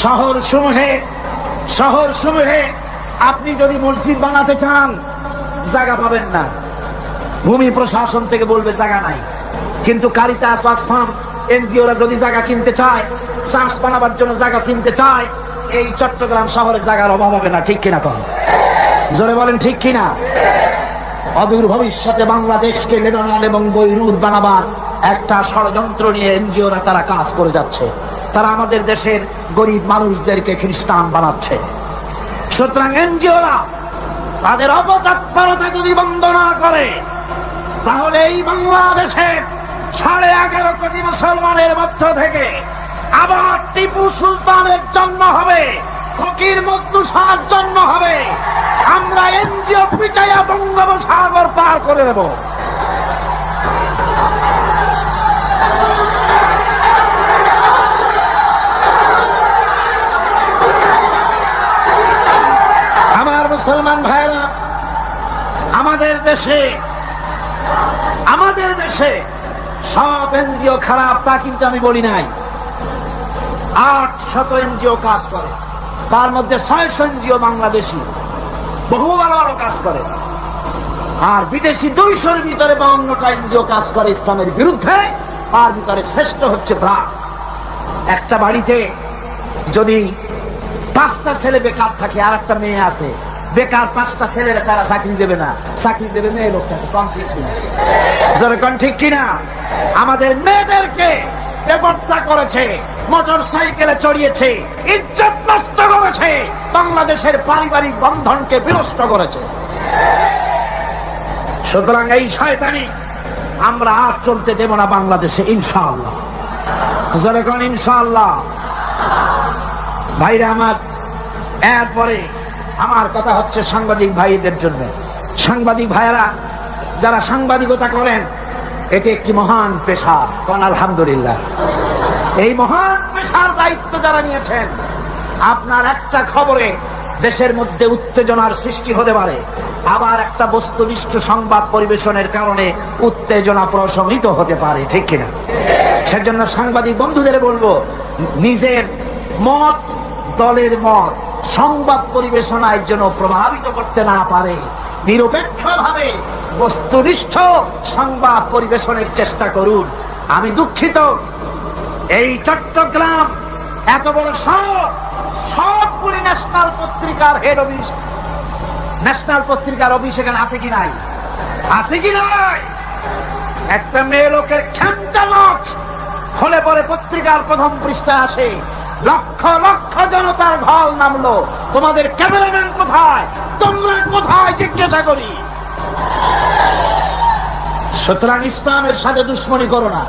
Speaker 1: শহর সমূহে আপনি যদি মসজিদ বানাতে চান জায়গা পাবেন না, ভূমি প্রশাসন থেকে বলবে জায়গা নাই। কিন্তু কারিতাস, অক্সফাম, এনজিওরা যদি জায়গা কিনতে চায়, চাষ বানাবার জন্য জায়গা চিনতে চায়, এই চট্টগ্রাম শহরে জায়গার অভাব হবে না। ঠিক কিনা কন? জোরে বলেন ঠিক কিনা? অদূর ভবিষ্যতে বাংলাদেশকে লেবানন এবং বৈরুত বানাবার একটা ষড়যন্ত্র নিয়ে এনজিওরা তারা কাজ করে যাচ্ছে। তারা আমাদের দেশের গরিব মানুষদেরকে খ্রিস্টান বানাচ্ছে। সুতরাং এনজিওরা তাদের অপতৎপরতা যদি বন্ধ না করে, তাহলে এই বাংলাদেশের 11.5 কোটি মুসলমানের মধ্য থেকে আবার টিপু সুলতানের জন্ম হবে, ফকির মজনু শাহর জন্ম হবে। আমরা এনজিও পিটাইয়া বঙ্গোপসাগর পার করে দেব। আমার মুসলমান ভাইরা, আমাদের দেশে সব এনজিও খারাপ তা কিন্তু আমি বলি নাই। 800 এনজিও কাজ করে, তার মধ্যে 600 এনজিও বাংলাদেশি, বহু ভালো ভালো কাজ করে। আর বিদেশি 200-র ভিতরে 52টা এনজিও কাজ করে ইসলামের বিরুদ্ধে। তার ভিতরে শ্রেষ্ঠ হচ্ছে ব্রাক। একটা বাড়িতে যদি 5টা ছেলে বেকার থাকে আর একটা মেয়ে আছে, বেকার 5টা ছেলেরা তারা চাকরি দেবে না, চাকরি দেবে মেয়ে লোকটাকে। কম ঠিক কিনা? জোরে কোন ঠিক কিনা? আমাদের মেয়েদেরকে বেপরদা করেছে, মোটর সাইকেলে চড়িয়েছে, ইজ্জত নষ্ট করেছে, বাংলাদেশের পারিবারিক বন্ধনকে বিনষ্ট করেছে। সুতরাং এই শয়তানি আমরা আর চলতে দেব না বাংলাদেশে ইনশাআল্লাহ। জোরে কোন ইনশাআল্লাহ। ভাইরা আমার, এরপরে আমার কথা হচ্ছে সাংবাদিক ভাইদের জন্য। সাংবাদিক ভাইরা যারা সাংবাদিকতা করেন, এটি একটি মহান পেশা। কোন আলহামদুলিল্লাহ। এই মহান পেশার দায়িত্ব যারা নিয়েছেন, আপনার একটা খবরে দেশের মধ্যে উত্তেজনার সৃষ্টি হতে পারে, আবার একটা বস্তুনিষ্ঠ সংবাদ পরিবেশনের কারণে উত্তেজনা প্রশমিত হতে পারে। ঠিক কিনা? সেজন্য সাংবাদিক বন্ধুদের বলবো, নিজের মত, দলের মত সংবাদ পরিবেশনায় যেন প্রভাবিত করতে না পারে, নিরপেক্ষভাবে বস্তুনিষ্ঠ সংবাদ পরিবেশনের চেষ্টা করুন। আমি দুঃখিত, এই চট্টগ্রাম এত বড় শহর, সবগুলি ন্যাশনাল পত্রিকার হেড অফিস, ন্যাশনাল পত্রিকার অফিস এখানে আছে কি নাই? আছে কি নাই? একটা মেয়ে লোকের খেমটা লক্ষ হলে পরে পত্রিকার প্রথম পৃষ্ঠা আসে, লক্ষ লক্ষ জনতার ঢল নামলো, তোমাদের ক্যামেরাম্যান কোথায়, তোমরা কোথায় জিজ্ঞাসা করি। সুতরাং ইসলামের সাথে দুশ্মনী করো না।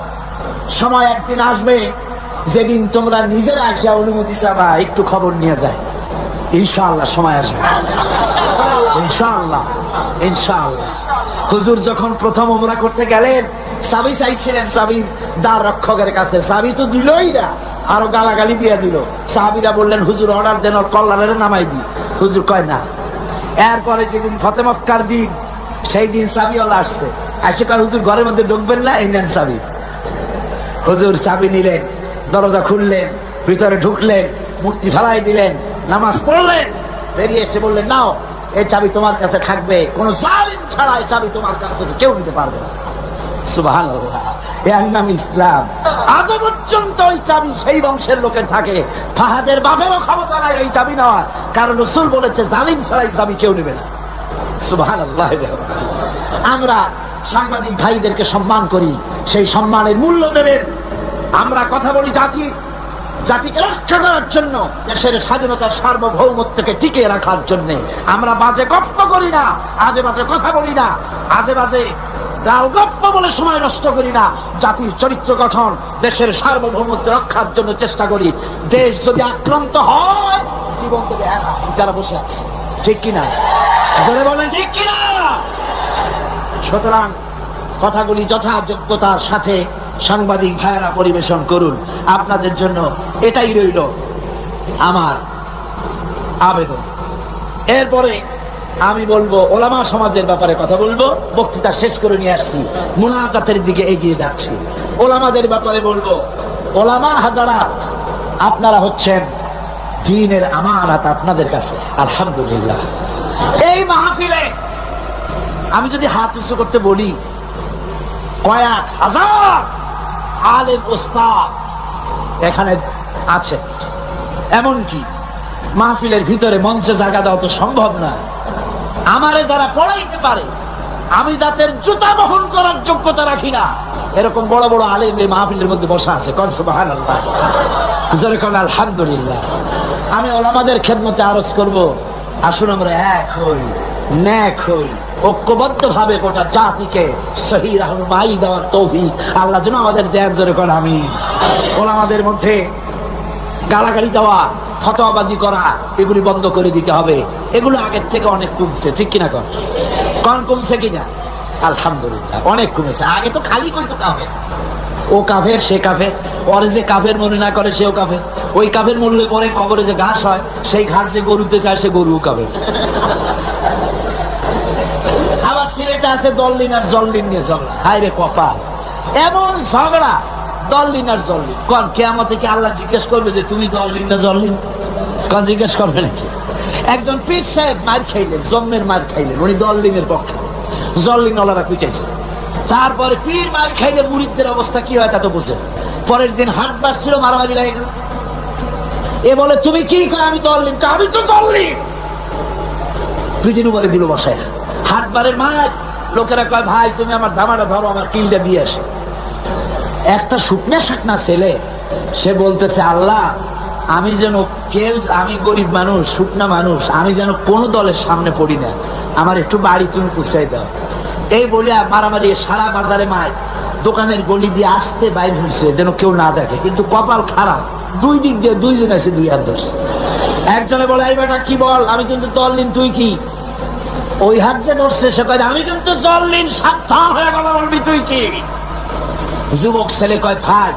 Speaker 1: সময় একদিন আসবে যেদিন তোমরা নিজেরা এসে অনুমতি চাবা একটু খবর নিয়ে যায়। ইনশাআল্লাহ সময় আসবে, ইনশাআল্লাহ ইনশাআল্লাহ। হুজুর যখন প্রথম উমরা করতে গেলেন, চাবি চাইছিলেন চাবির দ্বার রক্ষকের কাছে, চাবি তো দিলই না, আরো গালাগালি দিয়ে দিল। সাহাবীরা বললেন, হুজুর অর্ডার দেন, ওর কল্লারে নামাই দি। হুজুর কয় না। এরপরে যেদিন ফতে মক্কার দিন, সেই দিন চাবিওয়ালা আসছে, এসে কয় হুজুর ঘরের মধ্যে ঢুকবেন না, এই নেন চাবি। হুজুর চাবি নিলেন, দরজা খুললেন, ভিতরে ঢুকলেন, মূর্তি ফেলাই দিলেন, নামাজ পড়লেন, বেরিয়ে এসে বললেন নাও এই চাবি তোমার কাছে থাকবে, কোন জালিম ছাড়া এই চাবি তোমার কাছ থেকে কেউ নিতে পারবে না। সুবহানাল্লাহ, এর নাম ইসলাম। আজ পর্যন্ত ওই চাবি সেই বংশের লোকের থাকে, ফাহাদের বাপেরও ক্ষমতা নাই এই চাবি নেওয়ার, কারণ রাসূল বলেছে জালিম ছাড়া এই চাবি কেউ নেবে না। সুবহানাল্লাহ। আমরা সাংবাদিক ভাইদেরকে সম্মান করি, সেই সম্মানের মূল্য দেবেন। আমরা কথা বলি জাতিকে রক্ষা করার জন্য, দেশের স্বাধীনতার সার্বভৌমত্বকে টিকিয়ে রাখার জন্য। আমরা বাজে গপ্প করি না, আজে বাজে কথা বলি না, আজে বাজে গাল গপ্প বলে সময় নষ্ট করি না। জাতির চরিত্র গঠন, দেশের সার্বভৌমত্ব রক্ষার জন্য চেষ্টা করি। দেশ যদি আক্রান্ত হয়, জীবন দেবে যারা বসে আছে, ঠিক কিনা? যারা বলেন ঠিক কিনা? সুতরাং কথাগুলি যথাযোগ্যতার সাথে সাংবাদিক ভাইয়েরা পরিবেশন করুন। আপনাদের জন্য এটাই রইল আমার আবেদন। এরপরে আমি বলবো ওলামা সমাজের ব্যাপারে কথা বলবো। বক্তৃতা শেষ করে নিয়ে আসছি, মুনাজাতের দিকে এগিয়ে যাচ্ছি। ওলামাদের ব্যাপারে বলবো, ওলামা হাজারাত, আপনারা হচ্ছেন দ্বীনের আমানত আপনাদের কাছে। আলহামদুলিল্লাহ, এই মাহফিলে আমি যদি হাত উঁচু করতে বলি, কয়েক হাজার আলেম ওস্তাদ এখানে আছে। এমনকি মাহফিলের ভিতরে মঞ্চে জায়গা দেওয়া তো সম্ভব না। আমারে যারা পড়াইতে পারে, আমি যাদের জুতা বহন করার যোগ্যতা রাখি না, এরকম বড় বড় আলেম এই মাহফিলের মধ্যে বসা আছে। কোন সুবহানাল্লাহ, জোরে কোন আলহামদুলিল্লাহ। আমি ওলামাদের খেদমতে আরজ করব, আসুন আমরা এক হই, নেক হই, ঐক্যবদ্ধ ভাবে গোটা জাতিকে সহি রাহনুমাই দেওয়ার তৌফিক আল্লাহ যেন আমাদের দেন। জোরে কোন আমিন। ওলামাদের মধ্যে গালাগালি দেওয়া, ফতোয়াবাজি করা, এগুলি বন্ধ করে দিতে হবে। এগুলো আগের থেকে অনেক কমছে, ঠিক কিনা? কোন কমছে কিনা? আলহামদুলিল্লাহ, অনেক কমেছে। আগে তো খালি কইতো কাফের, ও কাফের, সে কাফের, পরে যে কাফের মনে না করে সেও কাফের। ওই কাফের মরলে পরে কবরে যে ঘাস হয়, সেই ঘাস যে গরুতে খায় সে গরু কাফের। আবার সিলেটে আছে দল্লিন আর জল্লিন নিয়ে ঝগড়া। হায় রে কপাল, এমন ঝগড়া দল্লিন আর জল্লিন। কোন কিয়ামতে কি আল্লাহ জিজ্ঞেস করবে যে তুমি দল্লিন না জল্লিন? কোন জিজ্ঞেস করবে নাকি? একজন পীর সাহেব মার খাইলেন, জম্মের মার খাইলেন, উনি দল্লিনের পক্ষে, জল্লিন ওলারা পিটাইছে। তারপরে পীর মার খাইলে মুরিদদের অবস্থা কি হয় তা তো বুঝে। পরের দিন হাট বাড়ছিল, মারামারি লাগে গেল। এ বলে তুমি কি কয়? আমি দল্লিন। আমি তো দল্লিন। পিটির উপরে দিল বসায়। হাট বারের মার লোকেরা কয় ভাই তুমি আমার ধামাটা ধরো, আমার কিলটা দিয়ে আসে। একটা শুকনা শাকনা ছেলে, সে বলতেছে আল্লাহ আমি যেন কেউ, আমি গরিব মানুষ, শুকনা মানুষ, আমি যেন কোনো দলের সামনে পড়ি না, আমার একটু বাড়ি তুমি পুষাই দাও। এই বলে মারামারি সারা বাজারে মায় দোকানের গলি দিয়ে আসতে বাইর হয়েছে যেন কেউ না দেখে। কিন্তু কপাল খারাপ, দুই দিক দিয়ে দুইজন আছে, দুই হাত ধরছে। একজনে বলে এই বেটা কি বল, আমি কিন্তু দল্লিন, তুই কি? ওই হাত যে ধরছে সে কয় আমি কিন্তু দল্লিন, সাবধান হয়ে কথা বলবি, তুই কি? যুবক ছেলে কয় ভাই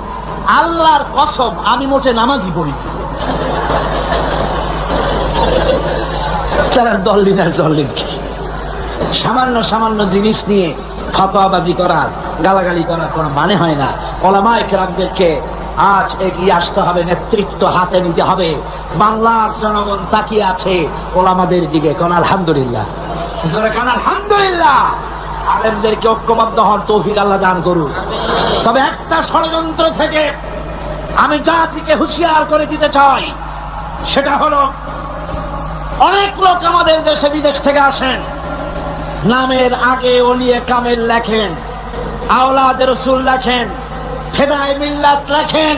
Speaker 1: আল্লাহর কসম আমি মোটে নামাজই পড়ি। তারা দল্লিন আর জল্লিন কি? সামান্য সামান্য জিনিস নিয়ে ফতোয়াবাজি করার, গালাগালি করার কোনো মানে হয় না। ওলামায়ে কেরামদেরকে আজ এগিয়ে আসতে হবে, নেতৃত্ব হাতে নিতে হবে। বাংলার জনগণ তাকিয়ে আছে ওলামাদের দিকে। কোন আলহামদুলিল্লাহ, জোরে কোন আলহামদুলিল্লাহ। আলেমদেরকে ঐক্যবদ্ধ হওয়ার তৌফিক আল্লাহ দান করুন। তবে একটা ষড়যন্ত্র থেকে আমি জাতিকে হুঁশিয়ার করে দিতে চাই, সেটা হলো অনেক লোক আমাদের দেশে বিদেশ থেকে আসেন, নামের আগে ওলিয়ে কামেল লেখেন, আওলাদ রাসূল লেখেন, ফেদায়ে মিল্লাত লেখেন,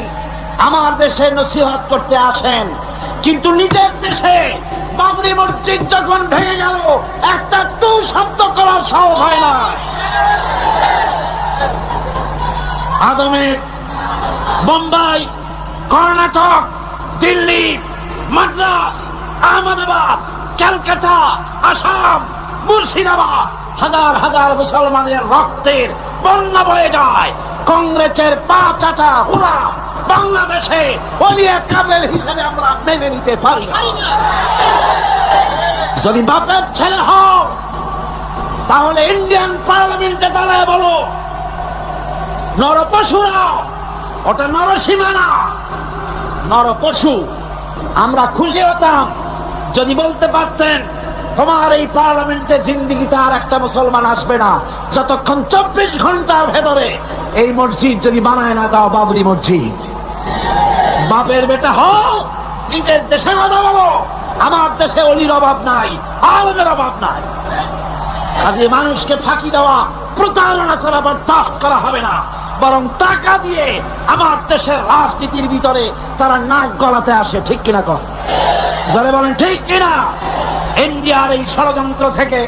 Speaker 1: আমার দেশে নসিহত করতে আসেন, কিন্তু নিজের দেশে বাবরি মসজিদ যখন ভেঙে গেল একটা টু শব্দ করার সাহস হয় না। আদমে বোম্বাই, কর্ণাটক, দিল্লি, মাদ্রাস, আহমেদাবাদ, ক্যালকাটা, আসাম, মুর্শিদাবাদ, হাজার হাজার মুসলমানের রক্তের বন্যা বয়ে যায়। কংগ্রেসের পা চাটা গোলাম বাংলাদেশে ওলিয়ে কামেল হিসেবে আমরা মেনে নিতে পারি না। যদি বাপের ছেলে হও, তাহলে ইন্ডিয়ান পার্লামেন্টে দাঁড়ায় বলো, নরপশুরা, ওটা নরসীমা না, নরপশু। আমরা খুশি হতাম যদি বলতে পারতেন তোমার এই পার্লামেন্টে জিন্দিগিতে আর একটা মুসলমান আসবে না যতক্ষণ 24 ঘন্টার ভেতরে এই মসজিদ যদি বানায় না দাও বাবরি মসজিদ। বাপের বেটা হও, নিজের দেশে কথা বলো, আমার দেশে অলির অভাব নাই, আলেমের অভাব নাই। কাজে মানুষকে ফাঁকি দেওয়া, প্রতারণা করা বরদাস্ত করা হবে না, বরং টাকা দিয়ে আমার দেশের রাজনীতির ভিতরে তারা নাক গলাতে আসে। ঠিক কিনা কর, যারা বলেন ঠিক কিনা? ইন্ডিয়ার এই ষড়যন্ত্র থেকে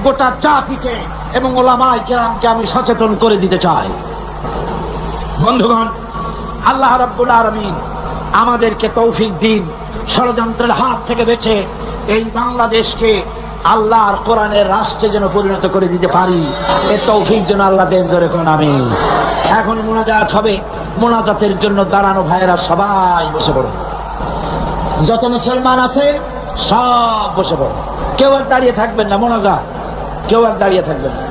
Speaker 1: গোটা জাতিকে এবং ওলামায়ে কেরামকে আমি সচেতন করে দিতে চাই। বন্ধুগণ, আল্লাহ রাব্বুল আলামিন আমাদেরকে তৌফিক দিন ষড়যন্ত্রের হাত থেকে বেঁচে এই বাংলাদেশকে আল্লাহর কোরআনের রাষ্ট্রে যেন পরিণত করে দিতে পারি। এই তৌফিক যেন আল্লাহ দেন, জোরে কোন আমিন। এখন মোনাজাত হবে, মোনাজাতের জন্য দাঁড়ানো ভাইয়েরা সবাই বসে পড়ো। যত মুসলমান আছে সব বসে পড়ো, কেউ আর দাঁড়িয়ে থাকবেন না। মোনাজাত, কেউ আর দাঁড়িয়ে থাকবেন না।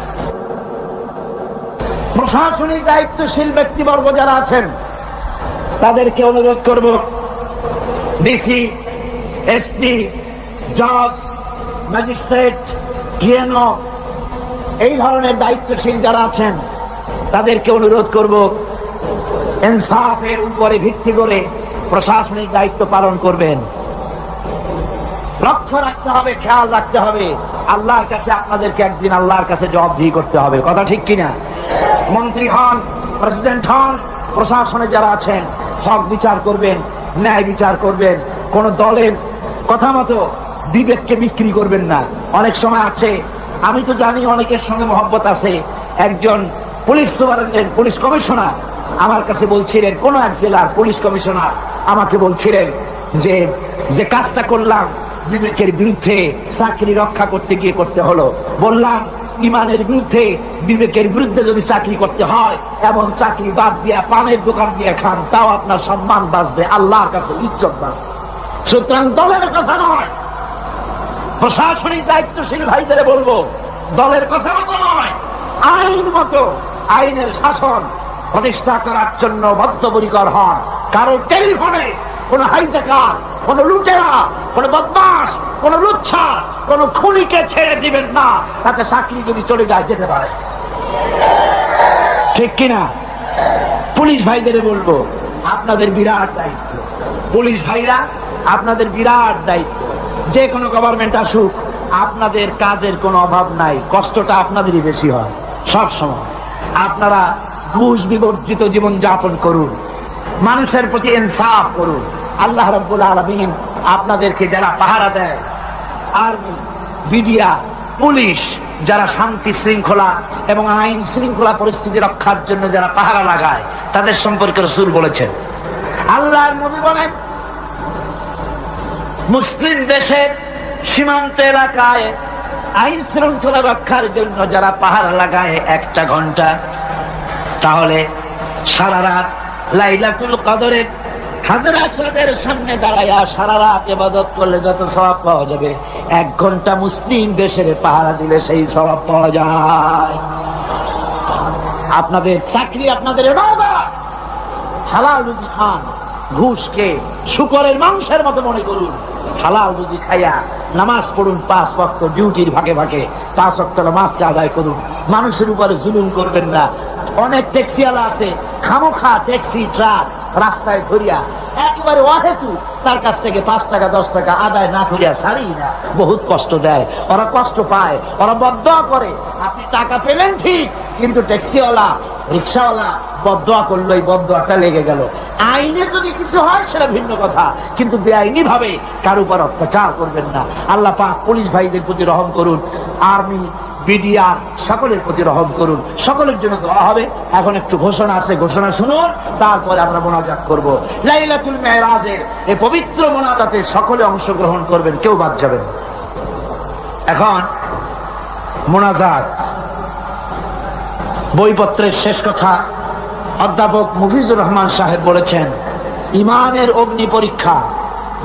Speaker 1: প্রশাসনিক দায়িত্বশীল ব্যক্তিবর্গ যারা আছেন তাদেরকে অনুরোধ করব, ডিসি, এসপি, জজ, ম্যাজিস্ট্রেট, ডিএনও, এই ধরনের দায়িত্বশীল যারা আছেন তাদেরকে অনুরোধ করব ইনসাফের উপরে ভিত্তি করে প্রশাসনিক দায়িত্ব পালন করবেন। লক্ষ্য রাখতে হবে, খেয়াল রাখতে হবে, আল্লাহর কাছে আপনাদেরকে একদিন আল্লাহর কাছে জবাবদিহি করতে হবে। কথা ঠিক কিনা? মন্ত্রী হন, প্রেসিডেন্ট হন, প্রশাসনে যারা আছেন হক বিচার করবেন, ন্যায় বিচার করবেন। কোন দলের কথা মতো বিবেককে বিক্রি করবেন না। অনেক সময় আছে, আমি তো জানি অনেকের সঙ্গে মহব্বত আছে, একজন পুলিশ সুপারিনটেন্ডেন্ট, পুলিশ কমিশনার আমার কাছে বলছিলেন, কোন এক জেলার পুলিশ কমিশনার আমাকে বলছিলেন যে যে কাজটা করলাম বিবেকের বিরুদ্ধে, চাকরি রক্ষা করতে গিয়ে করতে হলো। বললাম, ইমানের বিরুদ্ধে, বিবেকের বিরুদ্ধে যদি চাকরি করতে হয়, এমন চাকরি বাদ দিয়া পানের দোকান দিয়ে খান, তাও আপনার সম্মান বাঁচবে, আল্লাহর কাছে ইজ্জত বাঁচবে। সুতরাং দলের কথা নয়, প্রশাসনিক দায়িত্বশীল ভাইদের বলবো, দলের কথা মতো নয়, আইন মতো, আইনের শাসন প্রতিষ্ঠা করার জন্য বদ্ধপরিকর হন। কারণ টেলিফোনে কোন হাইজাকার, কোন লুটেরা, কোন বদমাশ, কোন লুচ্ছা, কোন খুনিকে ছেড়ে দিবেন না, তাতে চাকরি যদি চলে যায় যেতে পারে। ঠিক কিনা? পুলিশ ভাইদের বলবো, আপনাদের বিরাট দায়িত্ব। পুলিশ ভাইরা, আপনাদের বিরাট দায়িত্ব। যে কোনো গভর্নমেন্ট আসুক, আপনাদের কাজের কোনো অভাব নাই, কষ্টটা আপনাদেরই বেশি হয় সব সময়। আপনারা ঘুষ বিবর্জিত জীবন যাপন করুন, মানুষের প্রতি ইনসাফ করুন। আল্লাহ রাব্বুল আলামিন আপনাদেরকে যারা পাহারা দেয়, আর্মি, বিডিআ, পুলিশ, যারা শান্তি শৃঙ্খলা এবং আইন শৃঙ্খলা পরিস্থিতি রক্ষার জন্য যারা পাহারা লাগায়, তাদের সম্পর্কে রাসূল বলেছেন, আল্লাহর নবী বলেন, মুসলিম দেশের সীমান্ত এলাকায় আইন শৃঙ্খলা রক্ষার জন্য যারা পাহারা লাগায় 1টা ঘন্টা, তাহলে সারা রাত লাইলাতুল কদরের হাজর আসওয়াদের সামনে দাঁড়ায়া সারা রাত ইবাদত করলে যত সওয়াব পাওয়া যাবে, 1 ঘন্টা মুসলিম দেশের পাহারা দিলে সেই সওয়াব পাওয়া যায়। আপনাদের চাকরি, আপনাদের ইবাদত, হালাল রুজি খান, ঘুষকে শুকরের মাংসের মতো মনে করুন। হালাল রুজি খাইয়া নামাজ পড়ুন, 5 ওয়াক্ত ডিউটির ভাগে ভাগে 5 ওয়াক্ত নামাজকে আদায় করুন। মানুষের উপরে জুলুম করবেন না। অনেক ট্যাক্সিওয়ালা আছে, খামোখা ট্যাক্সি ট্রাক রাস্তায় ধরিয়া একেবারে অহেতু তার কাছ থেকে 5 টাকা 10 টাকা আদায় না করিয়া ছাড়ি না, বহুত কষ্ট দেয়, ওরা কষ্ট পায়, ওরা বদদোয়া করে। আপনি টাকা পেলেন ঠিক, কিন্তু ট্যাক্সিওয়ালা, রিক্সাওয়ালা বদদোয়া করলো, এই বদদোয়াটা লেগে গেল। আইনে যদি কিছু হয় সেটা ভিন্ন কথা, কিন্তু বেআইনি ভাবে কার উপর অত্যাচার করবেন না। আল্লাহ পাক পুলিশ ভাইদের প্রতি রহম করুন, আর্মি, বিডিআর সকলের প্রতি রহম করুন। সকলের জন্য দোয়া হবে। এখন একটু ঘোষণা আছে, ঘোষণা শুনুন, তারপরে আমরা মোনাজাত করব। লাইলাতুল মেরাজের এই পবিত্র মোনাজাতে সকলে অংশগ্রহণ করবেন, কেউ বাদ যাবেন। এখন মোনাজাত, বইপত্রের শেষ কথা অধ্যাপক মুফিজুর রহমান সাহেব বলেছেন, ইমানের অগ্নি পরীক্ষা।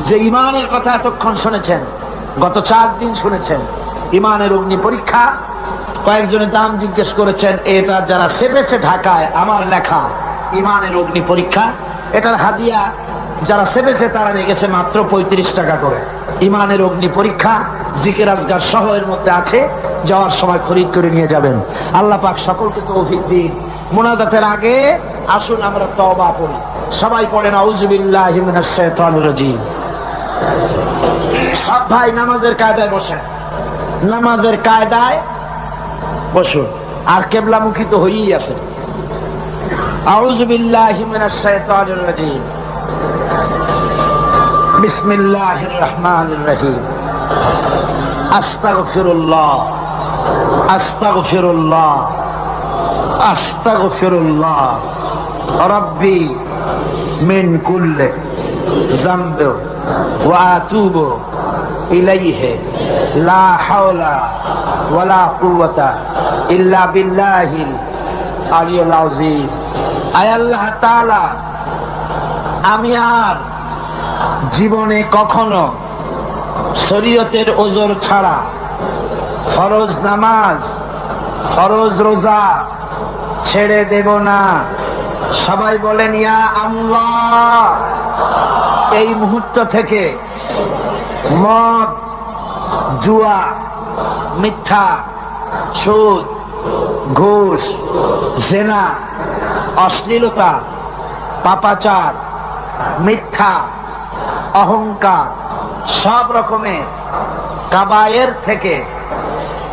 Speaker 1: যে ইমানের কথা এতক্ষণ শুনেছেন, গত 4 দিন শুনেছেন, ইমানের অগ্নি পরীক্ষা কয়েকজনে দাম জিজ্ঞেস করেছেন। এটা যারা চেপেছে ঢাকায় আমার লেখা ইমানের অগ্নি পরীক্ষা, এটার হাদিয়া যারা চেপেছে তারা নিয়ে গেছে মাত্র 35 টাকা করে। ইমানের অগ্নি পরীক্ষা জিকির আজগার সহ এর মধ্যে আছে, যাওয়ার সময় খরিদ করে নিয়ে যাবেন। আল্লাহ পাক সকলকে তৌফিক দিন। মুনাজাতের আগে আসুন আমরা তওবা পড়ি। সবাই পড়েন আউযুবিল্লাহি মিনাশ শাইতানির রাজীম। সব ভাই নামাজের কায়দায় বসেন, নামাজের কায়দায় বসুন, আর কেবলামুখী তো হয়েই আছে। আউযুবিল্লাহি মিনাশ শাইতানির রাজীম। বিসমিল্লাহির রহমানির রহিম। আস্তাগফিরুল্লাহ আস্তাগফিরুল্লাহ আস্তাগফিরুল্লাহ রাব্বি মিন কুল্লি যামবি ওয়া আতুবু ইলাইহি লা হাওলা ওয়ালা কুওয়াতা ইল্লা বিল্লাহিল আলিয়্যিল আযীম। আয় আল্লাহ তাআলা, আমি আর জীবনে কখনো শরীয়তের ওজর ছাড়া ফরজ নামাজ, ফরজ রোজা ছেড়ে দেব না। সবাই বলেন ইয়া আল্লাহ। এই মুহূর্ত থেকে মদ, জুয়া, মিথ্যা, সুদ, ঘুষ, জেনা, অশ্লীলতা, পাপাচার, মিথ্যা, অহংকার, সব রকমের কাবায়ের থেকে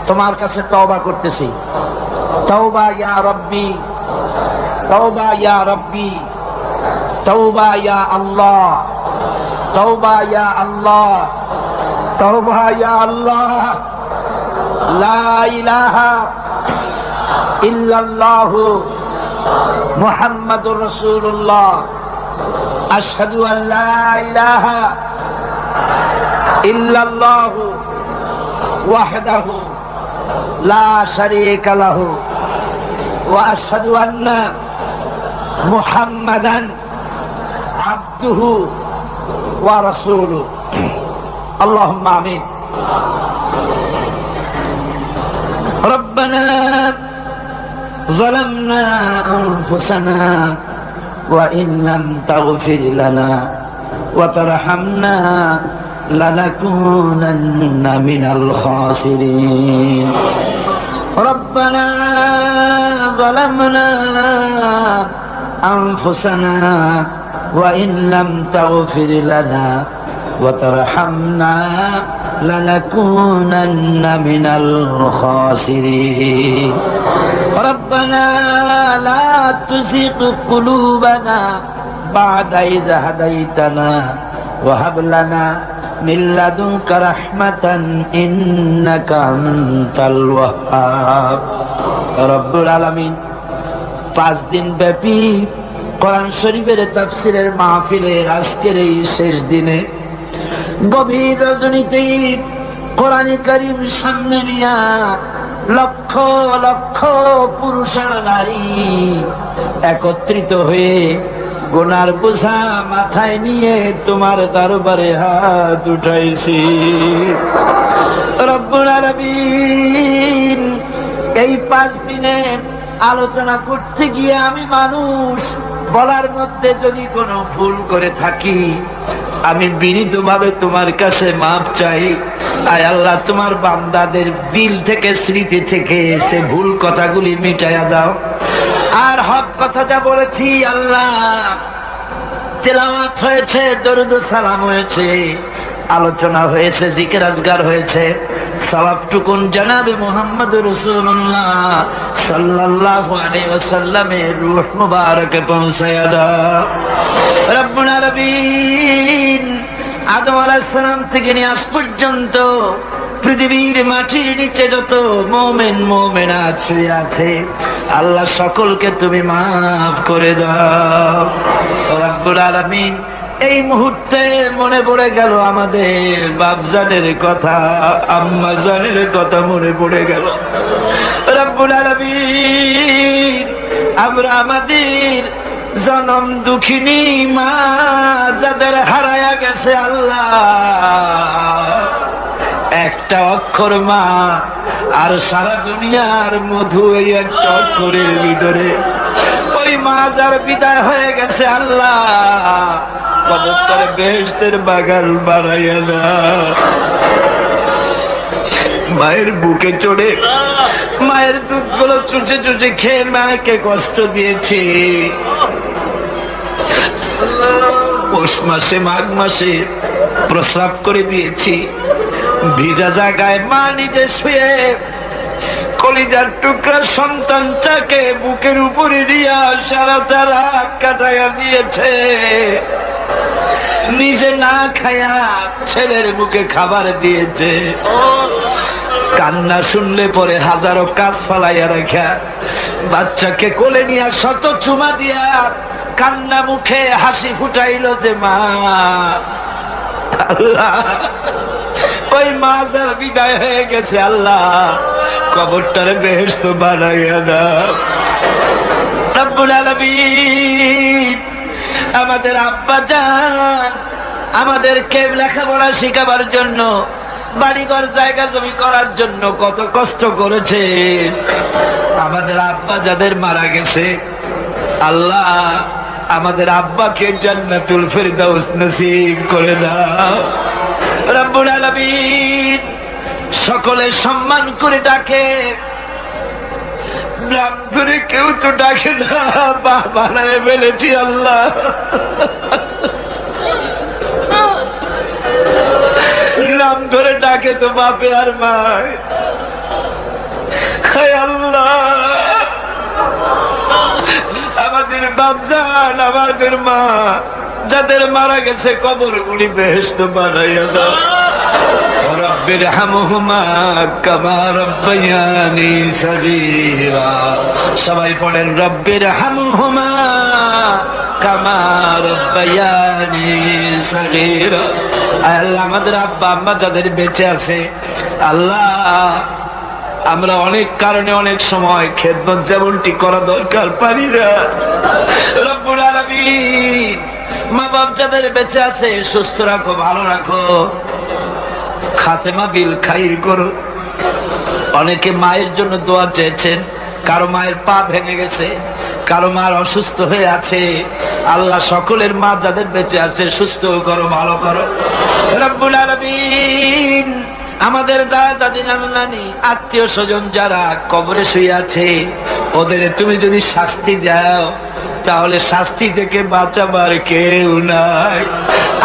Speaker 1: তোমার কাছে তওবা করতেছি। তওবা ইয়া রব্বি, তওবা ইয়া রব্বি, তওবা ইয়া আল্লাহ, তওবা ইয়া আল্লাহ, তওবা ইয়া আল্লাহ। লা ইলাহা ইল্লাল্লাহু মুহাম্মাদুর রাসূলুল্লাহ। আশহাদু আল লা ইলাহা ইল্লাল্লাহু ওয়াহদাহু লা শারীকা লাহু ওয়া আশহাদু আন্না মুহাম্মাদান আবদুহু ওয়া রাসূলুহু। আল্লাহুম্মা আমিন। রব্বানা যালামনা আনফুসানা ওয়া ইন লাম তাগফির লানা ওয়া তারহামনা লানাকুনান্না মিনাল খাসিরিন। রব্বানা যালামনা আনফুসানা ওয়া ইন লাম তাগফির লানা ওয়া তারহামনা লানাকুনান্না মিনাল খাসিরিন। রব্বানা লা তুযিগ কুলুবানা বা'দা ইয হাদাইতানা ওয়া হাব লানা মিন লাদুনকা রাহমাতান ইন্নাকা আনতাল ওয়াহ্হাব। রব্বুল আলামিন 5 দিন ব্যাপী কোরআন শরীফের তাফসীরের মাহফিলের আজকের এই শেষ দিনে গভীর রজনীতে কোরআনে কারীম সামনে নিয়া লক্ষ লক্ষ পুরুষ আর নারী একত্রিত হয়ে গুনার বোঝা মাথায় নিয়ে তোমার দরবারে হাত উঠাইছি। রব্বুল আলামিন, এই 5 দিনে আলোচনা করতে গিয়ে আমি মানুষ, বলার মধ্যে যদি কোনো ভুল করে থাকি আমি বিনীতভাবে তোমার কাছে মাপ চাই। আয় আল্লাহ, তোমার বান্দাদের দিল থেকে, স্মৃতি থেকে সে ভুল কথাগুলি মিটাইয়া দাও। আর হক কথা যা বলেছি আল্লাহ, তেলাওয়াত হয়েছে, দরুদ সালাম হয়েছে, আলোচনা হয়েছে, জিকির আজগার হয়েছে, সওয়াবটুকুন জনাবে মুহাম্মদুর রাসূলুল্লাহ সাল্লাল্লাহু আলাইহি ওয়াসাল্লামের রূহ মুবারকে পৌঁছায়া দাও। রব্বুল আলামিন, আদম আলাইহিস সালাম থেকে নিয়ে আজ পর্যন্ত পৃথিবীর মাটির নিচে যত মুমিন মুমিনাত শুয়ে আছে আল্লাহ সকলকে তুমি মাফ করে দাও। রব্বুল আলামিন, এই মুহূর্তে মনে পড়ে গেল আমাদের বাপজানের কথা, আম্মা জানের কথা মনে পড়ে গেল। রব্বুল আলামিন, আমরা আমাদের জনম দুঃখিনী মা যাদের হারায়া গেছে আল্লাহ, এক একটা অক্ষর মা, আর সারা দুনিয়ার মধু এই একটা অক্ষরের ভিতরে। ওই মা যার বিদায় হয়ে গেছে, আল্লাহ কবরটারে বেহেশতের বাগান বানাইয়া দাও। মায়ের বুকে চড়ে মায়ের দুধগুলো চুচে চুচে খেয়ে মাকে কষ্ট দিয়েছি। পৌষ মাসে মাঘ মাসে প্রস্রাব করে দিয়েছি। ভিজা জায়গায় মা নিজে শুয়ে কলিজার টুকরা সন্তানটাকে বুকের উপরে নিয়ে সারাটা রাত কাটাইয়া দিয়েছে। নিজে না খায়া ছেলের মুখে খাবার দিয়েছে। কান্না শুনলে পরে হাজারো কাজ ফালাইয়া রাখা বাচ্চাকে কোলে নিয়ে শত চুমা দিয়া কান্না মুখে হাসি ফুটাইল যে মা। আল্লাহ ওই মা যার বিদায় হয়ে গেছে, আল্লাহ কবরটারে বেহেশত বানাইয়া দাও। রব্বুল আলামিন আমাদের আব্বা জান আমাদেরকে লেখাপড়া শিখাবার জন্য, বাড়িঘর জায়গা জমি করার জন্য কত কষ্ট করেছে। আমাদের আব্বা যাদের মারা গেছে, আল্লাহ আমাদের আব্বাকে জান্নাতুল ফেরদাউস নসিব করে দাও। রব্বুল আলামিন সকলে সম্মান করে ডাকে, নাম ধরে কেউ তো ডাকে না, বানায় ফেলেছি আল্লাহ। নাম ধরে ডাকে তো বাপে আর মায়। আল্লাহ আমাদের বাপজান আমাদের মা যাদের মারা গেছে কবরগুলি বেহেশত বানাইয়া দাও। রব্বির হামহুমা কামা রাব্বায়ানি সগীরা। সবাই পড়েন রব্বির হামহুমা কামা রাব্বায়ানি সগীরা। আল্লাহ আমাদের আব্বা আম্মা যাদের বেঁচে আছে, আল্লাহ আমরা অনেক কারণে অনেক সময় খেদমত যেমনটি করা দরকার পারি না। রব্বুল আলামিন মা বাপ যাদের বেঁচে আছে সুস্থ রাখো, ভালো রাখো, খাতেমা বিল খাইর করো। অনেকে মায়ের জন্য দোয়া চেয়েছেন, কারো মায়ের পা ভেঙে গেছে, কারো মার অসুস্থ হয়ে আছে। আল্লাহ সকলের মা যাদের বেঁচে আছে সুস্থ করো, ভালো করো। রব্বুল আলামিন আমাদের দাদা দাদি নানা নানি আত্মীয় স্বজন যারা কবরে শুয়ে আছে, ওদের তুমি যদি শাস্তি দাও তাহলে শাস্তি থেকে বাঁচাবার কেউ নাই।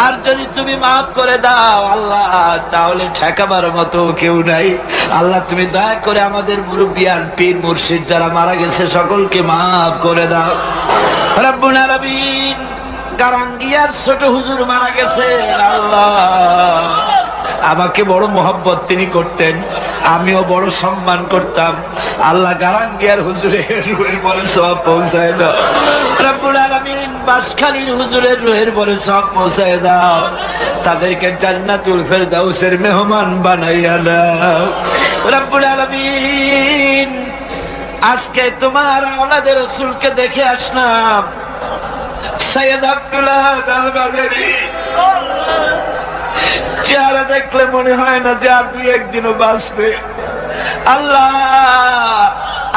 Speaker 1: আর যদি তুমি মাফ করে দাও আল্লাহ, তাহলে ঠেকাবার মতো কেউ নাই। আল্লাহ তুমি দয়া করে আমাদের মুরব্বিয়ান পীর মুর্শিদ যারা মারা গেছে সকলকে মাফ করে দাও। রব্বুল আলামিন গারাঙ্গিয়ার ছোট হুজুর মারা গেছে, আল্লাহ আমাকে বড় মোহাব্বত তিনি করতেন, আমিও বড় সম্মান করতাম। আল্লাহ গারাঙ্গিয়ার হুজুরের রুহের পরে সব পৌঁছায় দাও। রব্বুল আলামিন বাঁশখালীর হুজুরের রুহের পরে সব পৌঁছায় দাও। তাদেরকে জান্নাতুল ফেরদাউসের মেহমান বানাইয়া দাও। রব্বুল আলামিন আজকে তোমার আওলাদের রাসূলকে দেখে আসলাম, সৈয়দ আব্দুল্লাহ আল বাদারী। চেহারা দেখলে মনে হয় না যে আর দুই একদিনও বাঁচবে। আল্লাহ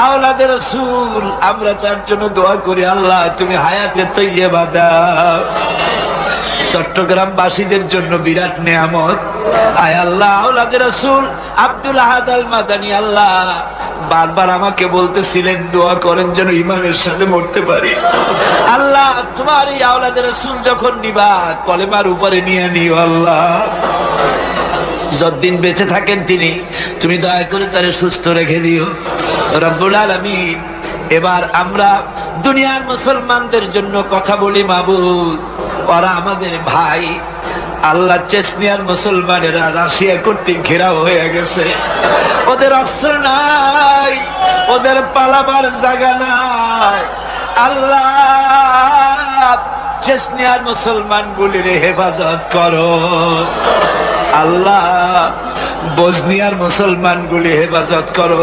Speaker 1: আওলাদের রাসূল আমরা তার জন্য দোয়া করি, আল্লাহ তুমি হায়াতে তৈয়বা দাও। চট্টগ্রাম বাসীদের জন্য বিরাট নেয়ামত। আয় আল্লাহ আওলাদের রাসূল আব্দুল আহাদ আল মাদানী, আল্লাহ বারবার আমাকে বলতেছিলেন দোয়া করেন যেন ঈমানের সাথে মরতে পারি। আল্লাহ তোমার এই আওলাদের রাসূল যখন নিবা কলেমার উপরে নিয়ে নিও। আল্লাহ যতদিন বেঁচে থাকেন তিনি, তুমি দয়া করে তারে সুস্থ রেখে দিও। রব্বুল আলামিন এবার আমরা দুনিয়ার মুসলমানদের জন্য কথা বলি মাবুদ, ওরা আমাদের ভাই। আল্লাহ চেচনিয়ার মুসলমানেরা রাশিয়া কর্তৃক ঘেরাও হয়ে গেছে, ওদের অস্ত্র নাই, ওদের পালাবার জায়গা নাই। আল্লাহ চেচনিয়ার মুসলমান গুলির হেফাজত করো। আল্লাহ বসনিয়ার মুসলমান গুলি হেফাজত করো।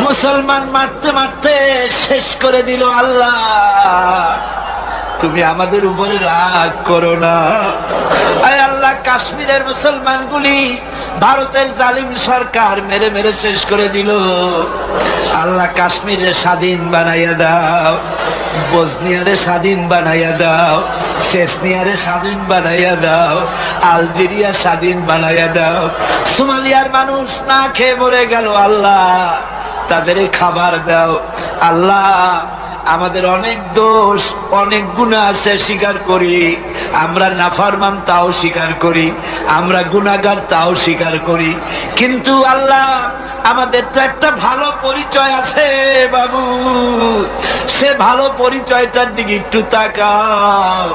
Speaker 1: মুসলমান মারতে মারতে শেষ করে দিল। আল্লাহ তুমি আমাদের উপরে রাগ করো না। আয় আল্লাহ কাশ্মীরের মুসলমান গুলি ভারতের জালিম সরকার মেরে মেরে শেষ করে দিল। আল্লাহ কাশ্মীরে স্বাধীন বানাইয়া দাও, বসনিয়ারে স্বাধীন বানাইয়া দাও, চেচনিয়ারে স্বাধীন বানাইয়া দাও, আলজেরিয়া স্বাধীন বানাইয়া দাও। সোমালিয়ার মানুষ না খেয়ে মরে গেল, আল্লাহ তাদের খাবার দাও। আল্লাহ আমাদের অনেক দোষ, অনেক গুনাহ আছে, স্বীকার করি। আমরা নাফরমান তাও স্বীকার করি, আমরা গুনাহগার তাও স্বীকার করি। কিন্তু আল্লাহ আমাদের তো একটা ভালো পরিচয় আছে বাবু, সে ভালো পরিচয়টার দিকে একটু তাকাও।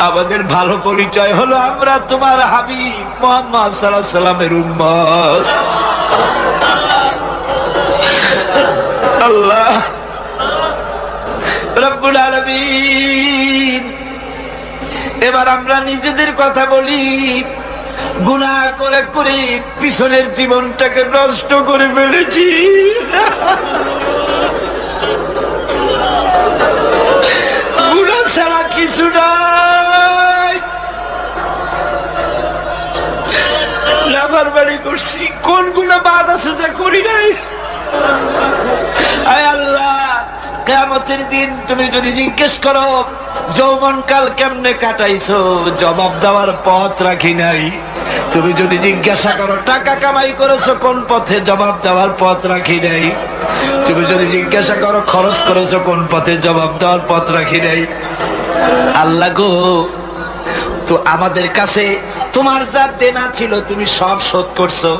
Speaker 1: আমাদের ভালো পরিচয় হলো আমরা তোমার হাবিব মুহাম্মদ সাল্লাল্লাহু আলাইহি সাল্লামের উম্মত। আল্লাহ রব্বুল আলামিন, এবার আমরা নিজেদের কথা বলি। গুনাহ করে করে পিছনের জীবনটাকে নষ্ট করে ফেলেছি। গুনাহ ছাড়া কিছু নাই, নাফরমানি করছি। কোন গুনাহ বাদ আছে যা করি নাই? আয় আল্লাহ, কিয়ামতের দিন তুমি যদি জিজ্ঞেস করো যৌবনকাল কেমনে কাটাইছো, জবাব দেওয়ার পথ রাখি নাই। তুমি যদি জিজ্ঞাসা করো টাকা কামাই করেছো কোন পথে, জবাব দেওয়ার পথ রাখি নাই। তুমি যদি জিজ্ঞাসা করো খরচ করেছো কোন পথে, জবাব দেওয়ার পথ রাখি নাই। আল্লাহ গো, তো আমাদের কাছে তোমার যা দেনা ছিল তুমি সব শোধ করছো।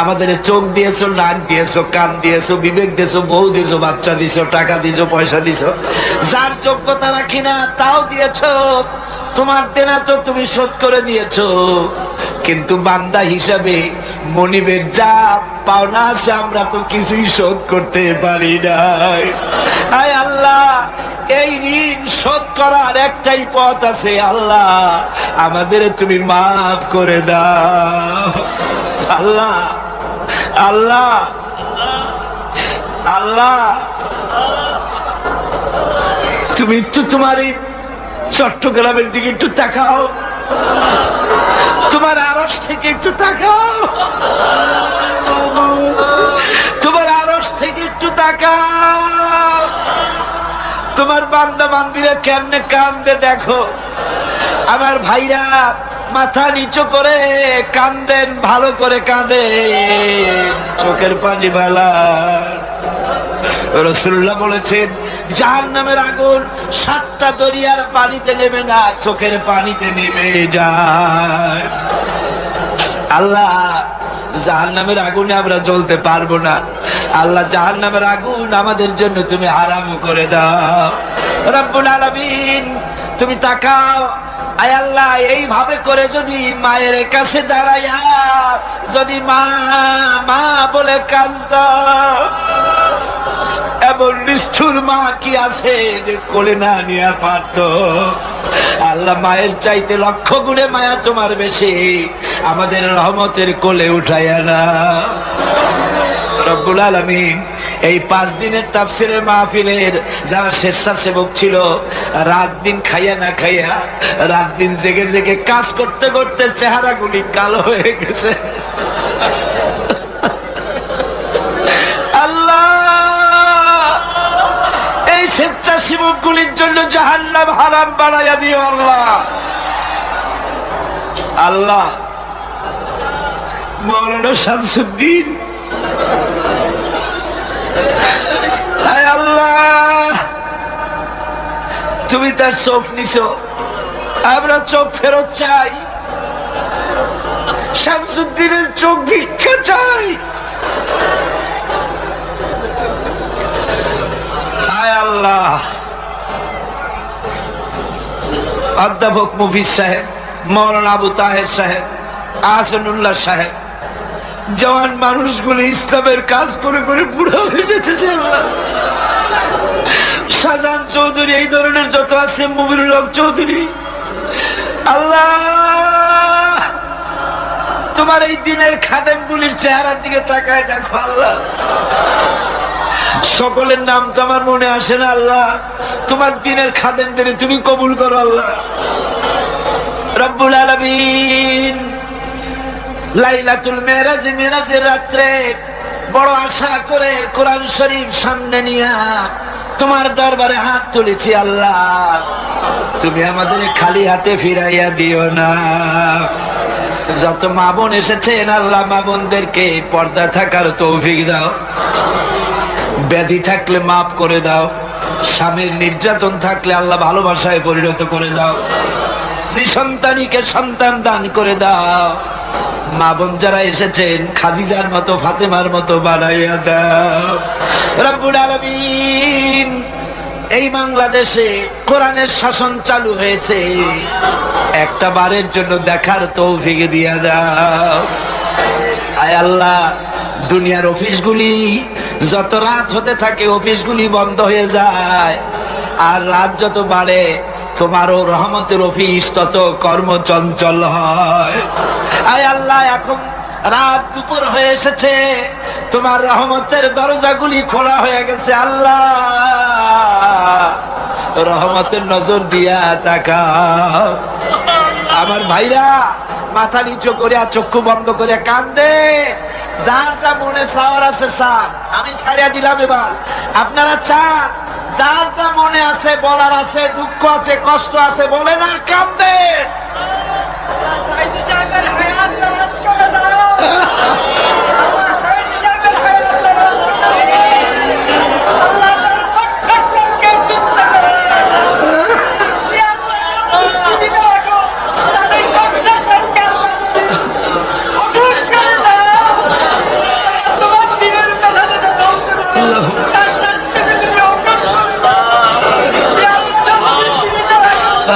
Speaker 1: আমাদের চোখ দিয়েছো, নাক দিয়েছো, কান দিয়েছো, বিবেক দিয়েছো, বউ দিয়েছো, বাচ্চা দিয়েছো, টাকা দিয়েছো, পয়সা দিয়েছো। যার যোগ্যতা রাখি না তাও দিয়েছো। তোমার দেনা তো তুমি শোধ করে দিয়েছো, কিন্তু বান্দা হিসাবে মনিবের যা পাওনা আছে আমরা তো কিছুই শোধ করতে পারি নাই। আয় আল্লাহ, এই ঋণ শোধ করার একটাই পথ আছে। আল্লাহ আমাদের তুমি মাফ করে দাও। আল্লাহ আল্লাহ আল্লাহ, তুমি একটু তোমার এই চট্টগ্রামের দিকে একটু তাকাও, তোমার আরশ থেকে একটু তাকাও, তোমার আরশ থেকে একটু তাকাও। তোমার বান্দা বান্দিরা কেমনে কান্দে দেখো। আমার ভাইরা মাথা নিচু করে কান্দেন, ভালো করে কাঁদেন, চোখের পানি বালা। রাসূলুল্লাহ বলেছেন জাহান্নামের আগুন 7টা দরিয়ার পানিতে নেমে না, চোখের পানিতে নেমে যায়। আল্লাহ জাহান্নামের আগুনে আমরা জ্বলতে পারবো না। আল্লাহ জাহান্নামের আগুন আমাদের জন্য তুমি হারাম করে দাও। রব্বুল আলামিন তুমি তাকাও। আয় আল্লাহ, এইভাবে করে যদি মায়ের কাছে দাঁড়াইয়া যদি মা মা বলে কান্দা, এমন নিষ্ঠুর মা কি আছে যে কোলে না নিয়ে পারত? আল্লাহ মায়ের চাইতে 1,00,000 গুণে মায়া তোমার বেশি, আমাদের রহমতের কোলে উঠাইয়া না। রব্বুল আলামিন এই 5 দিনের তাফসীরের মাহফিলের যারা স্বেচ্ছাসেবক ছিল, রাত দিন খাইয়া না খাইয়া, রাত দিন জেগে জেগে কাজ করতে করতে চেহারাগুলি কালো হয়ে গেছে। আল্লাহ এই স্বেচ্ছাসেবক গুলির জন্য জাহান্নাম হারাম বানাইয়া দিও। আল্লাহ আল্লাহ মাওলানা শামসুদ্দিন, আল্লাহ তুমি তার চোখ নিছো, আমরা চোখ ফেরত চাই। শামসুদ্দিনের চোখ ভিক্ষা চাই। আয় আল্লাহ, অধ্যাপক মুফিজ সাহেব, মাওলানা আবু তাহের সাহেব, আহসানুল্লাহ সাহেব, জওয়ান মানুষগুলো ইসলামের কাজ করে করে বুড়া হয়ে যেতেছে। শাহজাহান চৌধুরী, এই ধরনের যত আছে, মুমিনুল হক চৌধুরী, আল্লাহ তোমার এই দিনের খাদেমগুলির চেহারার দিকে তাকায় দেখো। আল্লাহ সকলের নাম তো আমার মনে আসে না। আল্লাহ তোমার দিনের খাদেমদের তুমি কবুল করো। আল্লাহ রব্বুল আলামিন লাইলাতুল মেরাজ, মেরাজের রাত্রে বড় আশা করে কোরআন শরীফ সামনে নিয়া তোমার দরবারে হাত তুলেছি। আল্লাহ, তুমি আমাদের খালি হাতে ফিরাইয়া দিও না। যত মা বোন এসেছেন আল্লাহ, মা বোনদেরকে পর্দা থাকার তৌফিক দাও। ব্যাধি থাকলে মাফ করে দাও। স্বামীর নির্যাতন থাকলে আল্লাহ ভালোবাসায় পরিণত করে দাও। নিঃসন্তানীকে সন্তান দান করে দাও। মা বোন যারা এসেছেন খাদিজার মতো, ফাতেমার মতো বানাইয়া দাও রব্বুল আলামিন। এই বাংলাদেশে কোরআনের শাসন চালু হয়েছে, একটা বারের জন্য দেখার তৌফিক দিয়া দাও। আয় আল্লাহ, দুনিয়ার অফিসগুলি যত রাত হতে থাকে অফিসগুলি বন্ধ হয়ে যায়, আর রাত যত বাড়ে তোমারও রহমতের অফিস তত কর্মচঞ্চল হয়। আয় আল্লাহ, এখন রাত দুপুর হয়ে এসেছে, তোমার রহমতের দরজাগুলি খোলা হয়ে গেছে। আল্লাহ, রহমতের নজর দিয়া তাকাও। আমার ভাইরা মাথা নিচু করিয়া চক্ষু বন্ধ করে কান্দে। যার যা মনে চাওয়ার আছে চান, আমি ছাড়িয়া দিলাম। এবার আপনারা চান, যার যা মনে আছে বলার আছে, দুঃখ আছে, কষ্ট আছে, বলেন আর কান্দে।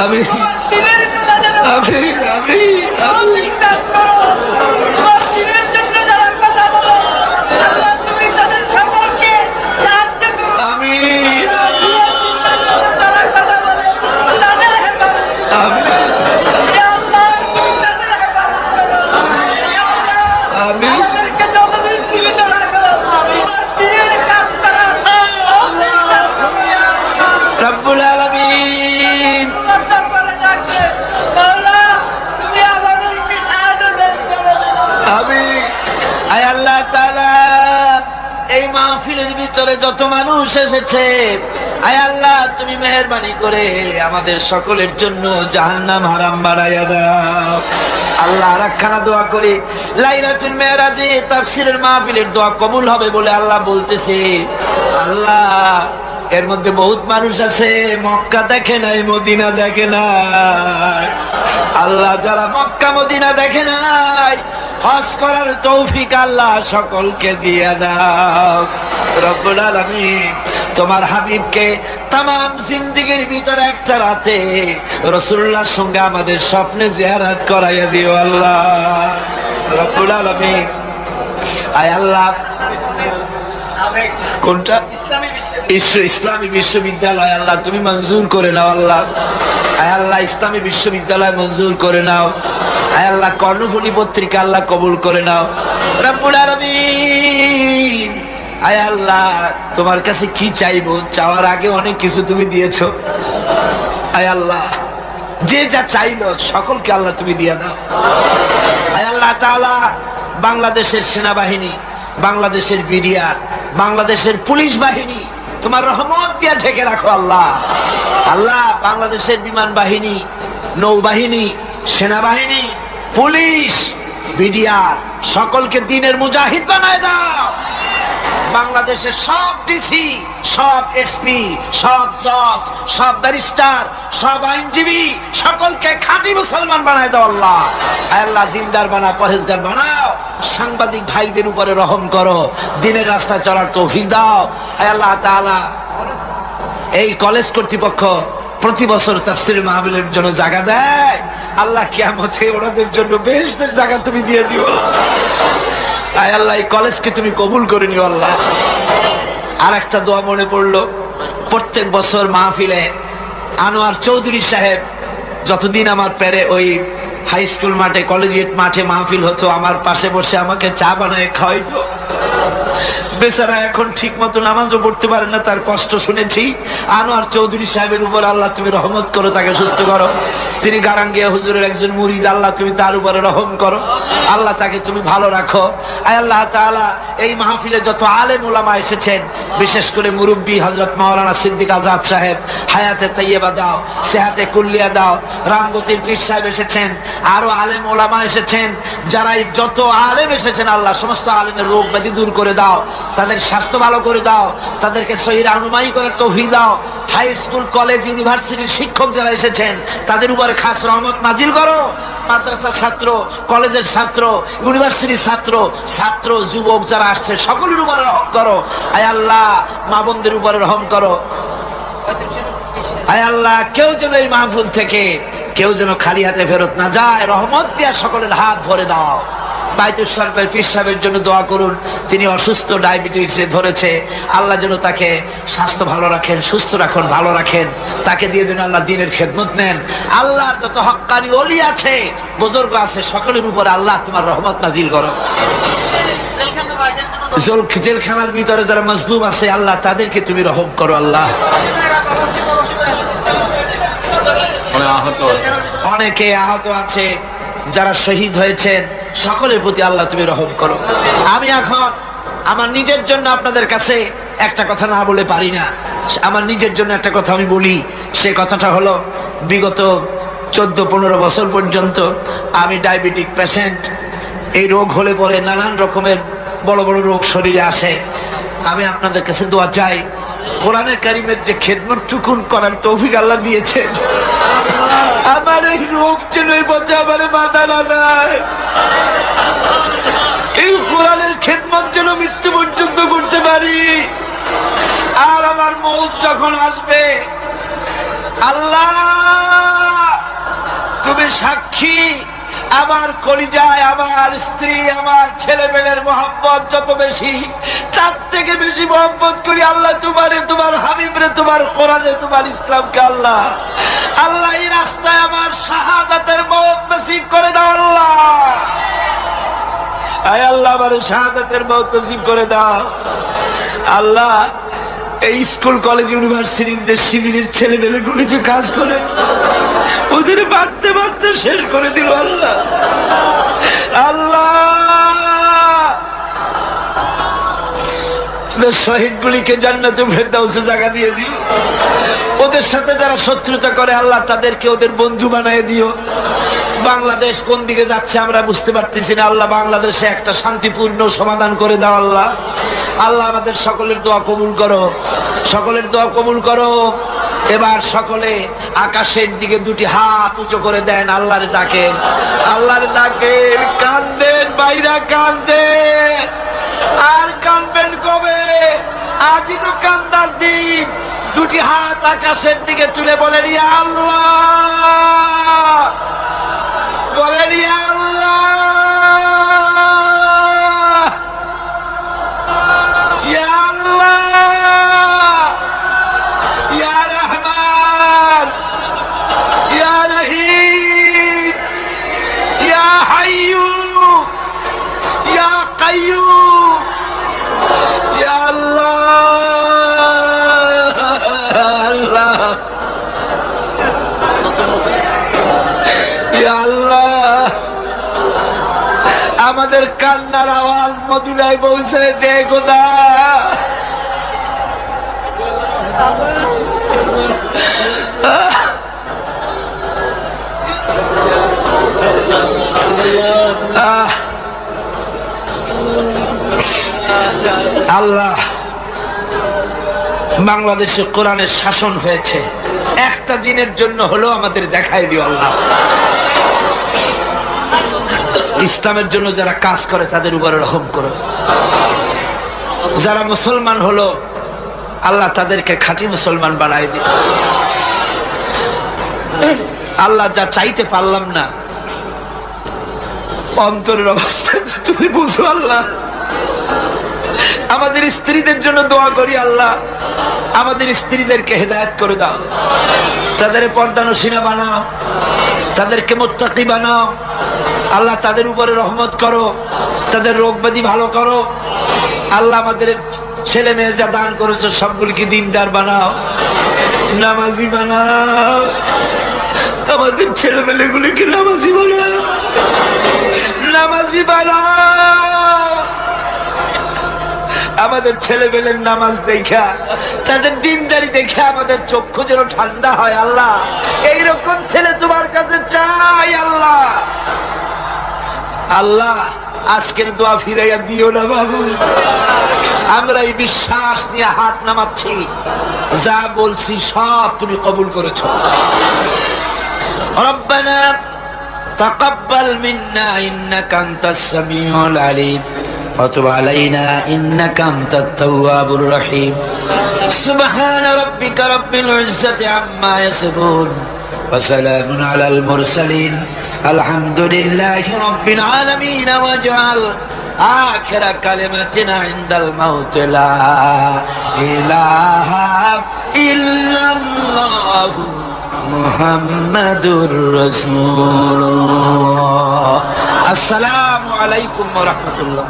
Speaker 1: আমি আমি আমি রব্বুল আলামিন, আয় আল্লাহ তাআলা, এই মাহফিলের ভিতরে যত মানুষ এসেছে, আয় আল্লাহ তুমি মেহেরবানি করে আমাদের সকলের জন্য জাহান্নাম হারাম বানাইয়া দাও। আল্লাহ, আরেকখানা দোয়া করি, লাইলাতুল মেরাজে তাফসীরের মাহফিলের দোয়া কবুল হবে বলে আল্লাহ বলতেছে। আল্লাহ, এর মধ্যে বহুত মানুষ আছে মক্কা দেখে নাই, মদিনা দেখে নাই। আল্লাহ, যারা মক্কা মদিনা দেখে নাই, হজ করার তৌফিক আল্লাহ সকলকে দিয়ে দাও রব্বুল আলামিন। তোমার হাবিবকে তামাম জিন্দেগির ভিতরে একটা রাতে রাসূলুল্লাহর সঙ্গে আমাদের স্বপ্নে জিয়ারত করাইয়া দিও আল্লাহ রব্বুল আলামিন। আয় আল্লাহ, কোনটা ইসলামী বিশ্ববিদ্যালয় আল্লাহ তুমি মঞ্জুর করে নাও। আল্লাহ, আয় আল্লাহ, ইসলামী বিশ্ববিদ্যালয় মঞ্জুর করে নাও। আয় আল্লাহ, কর্ণফুলী পত্রিকা আল্লাহ কবুল করে নাও রব্বুল আলামিন। আয় আল্লাহ, তোমার কাছে কি চাইবো, চাওয়ার আগে অনেক কিছু তুমি দিয়েছো। আয় আল্লাহ, যে যা চাইলো সকলকে আল্লাহ তুমি দিয়ে দাও। আয় আল্লাহ তাআলা, বাংলাদেশের সেনাবাহিনী, বাংলাদেশের বিডিআর, বাংলাদেশের পুলিশ বাহিনী তোমার রহমত দিয়া ঢেকে রাখো আল্লাহ। আল্লাহ, বাংলাদেশের বিমান বাহিনী, নৌবাহিনী, সেনাবাহিনী, পুলিশ, বিডিআর সকলকে দ্বীনের মুজাহিদ বানায় দাও। বাংলাদেশের সব ডিসি, সব এসপি, সব জজ, সব ব্যারিস্টার, সব আইনজীবী সকলকে খাঁটি মুসলমান বানায় দাও আল্লাহ। আল্লাহ, দিনদার বানাও, পরহেজগার বানাও। সাংবাদিক ভাইদের উপরে রহম করো, দিনের রাস্তায় চলার তৌফিক দাও। আল্লাহ তাআলা, এই কলেজ কর্তৃপক্ষ প্রতি বছর তাফসীর মাহফিলের জন্য জায়গা দেয়। আল্লাহ, কিয়ামতে ওনাদের জন্য বেহেশতের জায়গা তুমি দিয়ে দিও। আয় আল্লাহ, এই কলেজকে তুমি কবুল করে নিও আল্লাহ। আর একটা দোয়া মনে পড়লো, প্রত্যেক বছর মাহফিলে আনোয়ার চৌধুরী সাহেব যতদিন আমার পেরে ওই হাই স্কুল মাঠে, কলেজিয়েট মাঠে মাহফিল হতো, আমার পাশে বসে আমাকে চা বানায় খাওয়াইতো। বেচারা এখন ঠিক মতো নামাজও পড়তে পারে না, তার কষ্ট শুনেছি। আনোয়ার চৌধুরী সাহেবের উপর আল্লাহ তুমি রহমত করো, তাকে সুস্থ করো। তিনি গারাঙ্গিয়া হুজুরের একজন মুরিদ। আল্লাহ তুমি তার উপরে রহম করো, আল্লাহ তাকে তুমি ভালো রাখো। আয় আল্লাহ তাআলা, এই মাহফিলে যত আলেম ওলামা এসেছেন, বিশেষ করে মুরব্বী হযরত মাওলানা সিদ্দিক আজাদ সাহেব, হায়াতে তাইয়্যিবা দাও, সেহাতে কুল্লিয়া দাও। রামগতির পীর সাহেব এসেছেন, আরো আলেম ওলামা এসেছেন। যারা যত আলেম এসেছেন আল্লাহ সমস্ত আলেমের রোগ ব্যাধি দূর করে দাও, তাদের স্বাস্থ্য ভালো করে দাও, তাদেরকে সহি রাহনুমাই করার তৌফিক দাও। হাই স্কুল, কলেজ, ইউনিভার্সিটির শিক্ষক যারা এসেছেন তাদের উপর খাস রহমত নাজিল করো। মাদ্রাসার ছাত্র, কলেজের ছাত্র, ইউনিভার্সিটির ছাত্র, ছাত্র যুবক যারা আসছে সকলের উপরে রহম করো। আয় আল্লাহ, মা বোনদের উপরে রহম করো। আয় আল্লাহ, কেউ যেন এই মাহফিল থেকে কেউ যেন খালি হাতে ফেরত না যায়, রহমত দিয়া সকলের হাত ভরে দাও। বাইতুল শরীফের পীর সাহেবের জন্য দোয়া করুন, তিনি অসুস্থ, ডায়াবেটিসে ধরেছে। আল্লাহ যেন তাকে স্বাস্থ্য ভালো রাখেন, সুস্থ রাখুন, ভালো রাখেন। তাকে দিয়ে যেন আল্লাহ দ্বীনের খেদমত নেন। আল্লাহর যত হক্কানি ওলি আছে, বুজুর্গ আছে, সকলের উপরে আল্লাহ তোমার রহমত নাজিল করো। জেলখানার ভিতরে যারা মজলুম আছে আল্লাহ তাদেরকে তুমি রহম করো। আল্লাহ, অনেকে আহত আছে, যারা শহীদ হয়েছেন, সকলের প্রতি আল্লাহ তুমি রহম করো। আমি এখন আমার নিজের জন্য আপনাদের কাছে একটা কথা না বলে পারি না। আমার নিজের জন্য একটা কথা আমি বলি। সে কথাটা হলো, বিগত 14-15 বছর পর্যন্ত আমি ডায়াবেটিক পেশেন্ট। এই রোগ হলে পরে নানান রকমের বড় বড় রোগ শরীরে আসে। আমি আপনাদের কাছে দোয়া চাই, কোরআনে কারিমের যে খেদমতটুকু করার তৌফিক আল্লাহ দিয়েছেন, আমার এই রোগ যেন এই পথে আমার বাধা না দেয়। এই কোরআনের খেদমত যেন মৃত্যু পর্যন্ত করতে পারি। আর আমার মৌত যখন আসবে, আল্লাহ তুমি সাক্ষী, আমার কলিজায় আমার স্ত্রী, আমার ছেলে মেয়ের মহব্বত যত বেশি, তার থেকে বেশি মহব্বত করি আল্লাহ তোমারে, তোমার হাবিবরে, তোমার কোরআনে, তোমার ইসলামকে। আল্লাহ, আল্লাহ এই রাস্তায় আমার শাহাদাতের মওত নসিব করে দাও। আল্লাহ, আয় আল্লাহ আমার শাহাদাতের মওত নসিব করে দাও। আল্লাহ, এই স্কুল, কলেজ, ইউনিভার্সিটিতে শিবিরের ছেলে মেয়েগুলো যে কাজ করে, ওদের বাড়তে বাড়তে শেষ করে দিল। আল্লাহ, আল্লাহ শহীদ গুলিকে জান্নাতে ফেরদাউসে জায়গা দিয়ে দিও। ওদের সাথে যারা শত্রুতা করে আল্লাহ তাদেরকে ওদের বন্ধু বানিয়ে দিও। বাংলাদেশ কোন দিকে যাচ্ছে আমরা বুঝতে পারতেছি না। আল্লাহ, বাংলাদেশে একটা শান্তিপূর্ণ সমাধান করে দাও। আল্লাহ, আল্লাহ আমাদের সকলের দোয়া কবুল করো, সকলের দোয়া কবুল করো। এবার সকলে আকাশের দিকে দুটি হাত উঁচু করে দেন, আল্লাহর ডাকেন, আল্লাহর ডাকেন। কান্দেন বাইরা, কান্দেন। আর কানবেন কবে? আজই তো কান্দার দিন। দুটি হাত আকাশের দিকে তুলে বলেন, ইয়া আল্লাহ, বলেন ইয়া আল্লাহ, ইয়া আল্লাহ, ইয়া রহমান, ইয়া রহিম, ইয়া হাইয়ু, ইয়া কাইয়ুম, ইয়া আল্লাহ, আল্লাহ, ইয়া আল্লাহ। আমাদের কান্নার আওয়াজ মদিনায় পৌঁছে দে খোদা। আল্লাহ, বাংলাদেশে কোরআনের শাসন হয়েছে, একটা দিনের জন্য হলেও আমাদের দেখাই দিও। আল্লাহ, ইসলামের জন্য যারা কাজ করে তাদের উপরে রহম করো। যারা মুসলমান হলো আল্লাহ তাদেরকে খাঁটি মুসলমান বানাই দিও। আল্লাহ, যা চাইতে পারলাম না, অন্তরের অবস্থা তুমি বুঝো। আল্লাহ, আমাদের স্ত্রীদের জন্য দোয়া করি। আল্লাহ, আমাদের স্ত্রীদেরকে হেদায়েত করে দাও, তাদের পর্দানশীনা বানাও, তাদেরকে মুত্তাকি বানাও। আল্লাহ, তাদের উপরে রহমত করো, তাদের রোগ ব্যাধি ভালো করো। আল্লাহ, আমাদের ছেলে মেয়ে যা দান করেছো সবগুলিকে দিনদার বানাও। নামাজি বানাও, আমাদের ছেলেমেয়েগুলিকে নামাজি বানাও, নামাজি বানাও। আমাদের ছেলেমেয়ের নামাজ দেখা, তাদের দিনদারি দেখে আমাদের চক্ষু যেন ঠান্ডা হয়। আল্লাহ, এইরকম ছেলে তোমার কাছে চাই। আল্লাহ, আল্লাহ আজকের দোয়া ফিরাইয়া দিও না বাবু। আমরা এই বিশ্বাস নিয়ে হাত নামাচ্ছি, যা বলছি সব তুমি কবুল করেছো। রব্বানা তাকাব্বাল মিন্না ইন্নাকা আনতাস সামিউল আলিম ওয়া তুব আলাইনা ইন্নাকা আনতাত তাওয়াবুর রহিম। সুবহানা রাব্বিকা রাব্বিল ইজ্জাতি আম্মা ইয়াসিফুন ওয়া সালামুন আলাল মুরসালিন আলহামদুলিল্লাহি রাব্বিল আলামিন। ওয়াজআল আখিরা কালিমাতিনা ইনদাল মাউত লা ইলাহা ইল্লাল্লাহু মুহাম্মাদুর রাসূলুল্লাহ। আসসালামু আলাইকুম ওয়া রাহমাতুল্লাহ।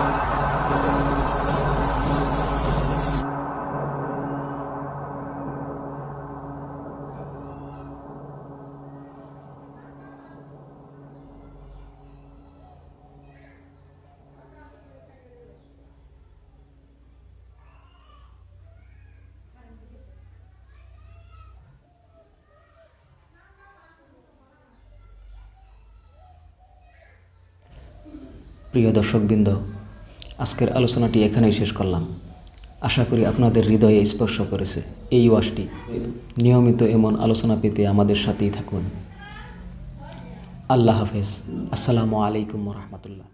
Speaker 2: প্রিয় দর্শকবৃন্দ, আজকের আলোচনাটি এখানেই শেষ করলাম। আশা করি আপনাদের হৃদয়ে স্পর্শ করেছে এই ওয়াজটি। নিয়মিত এমন আলোচনা পেতে আমাদের সাথেই থাকুন। আল্লাহ হাফেজ। আসসালামু আলাইকুম ওয়া রাহমাতুল্লাহ।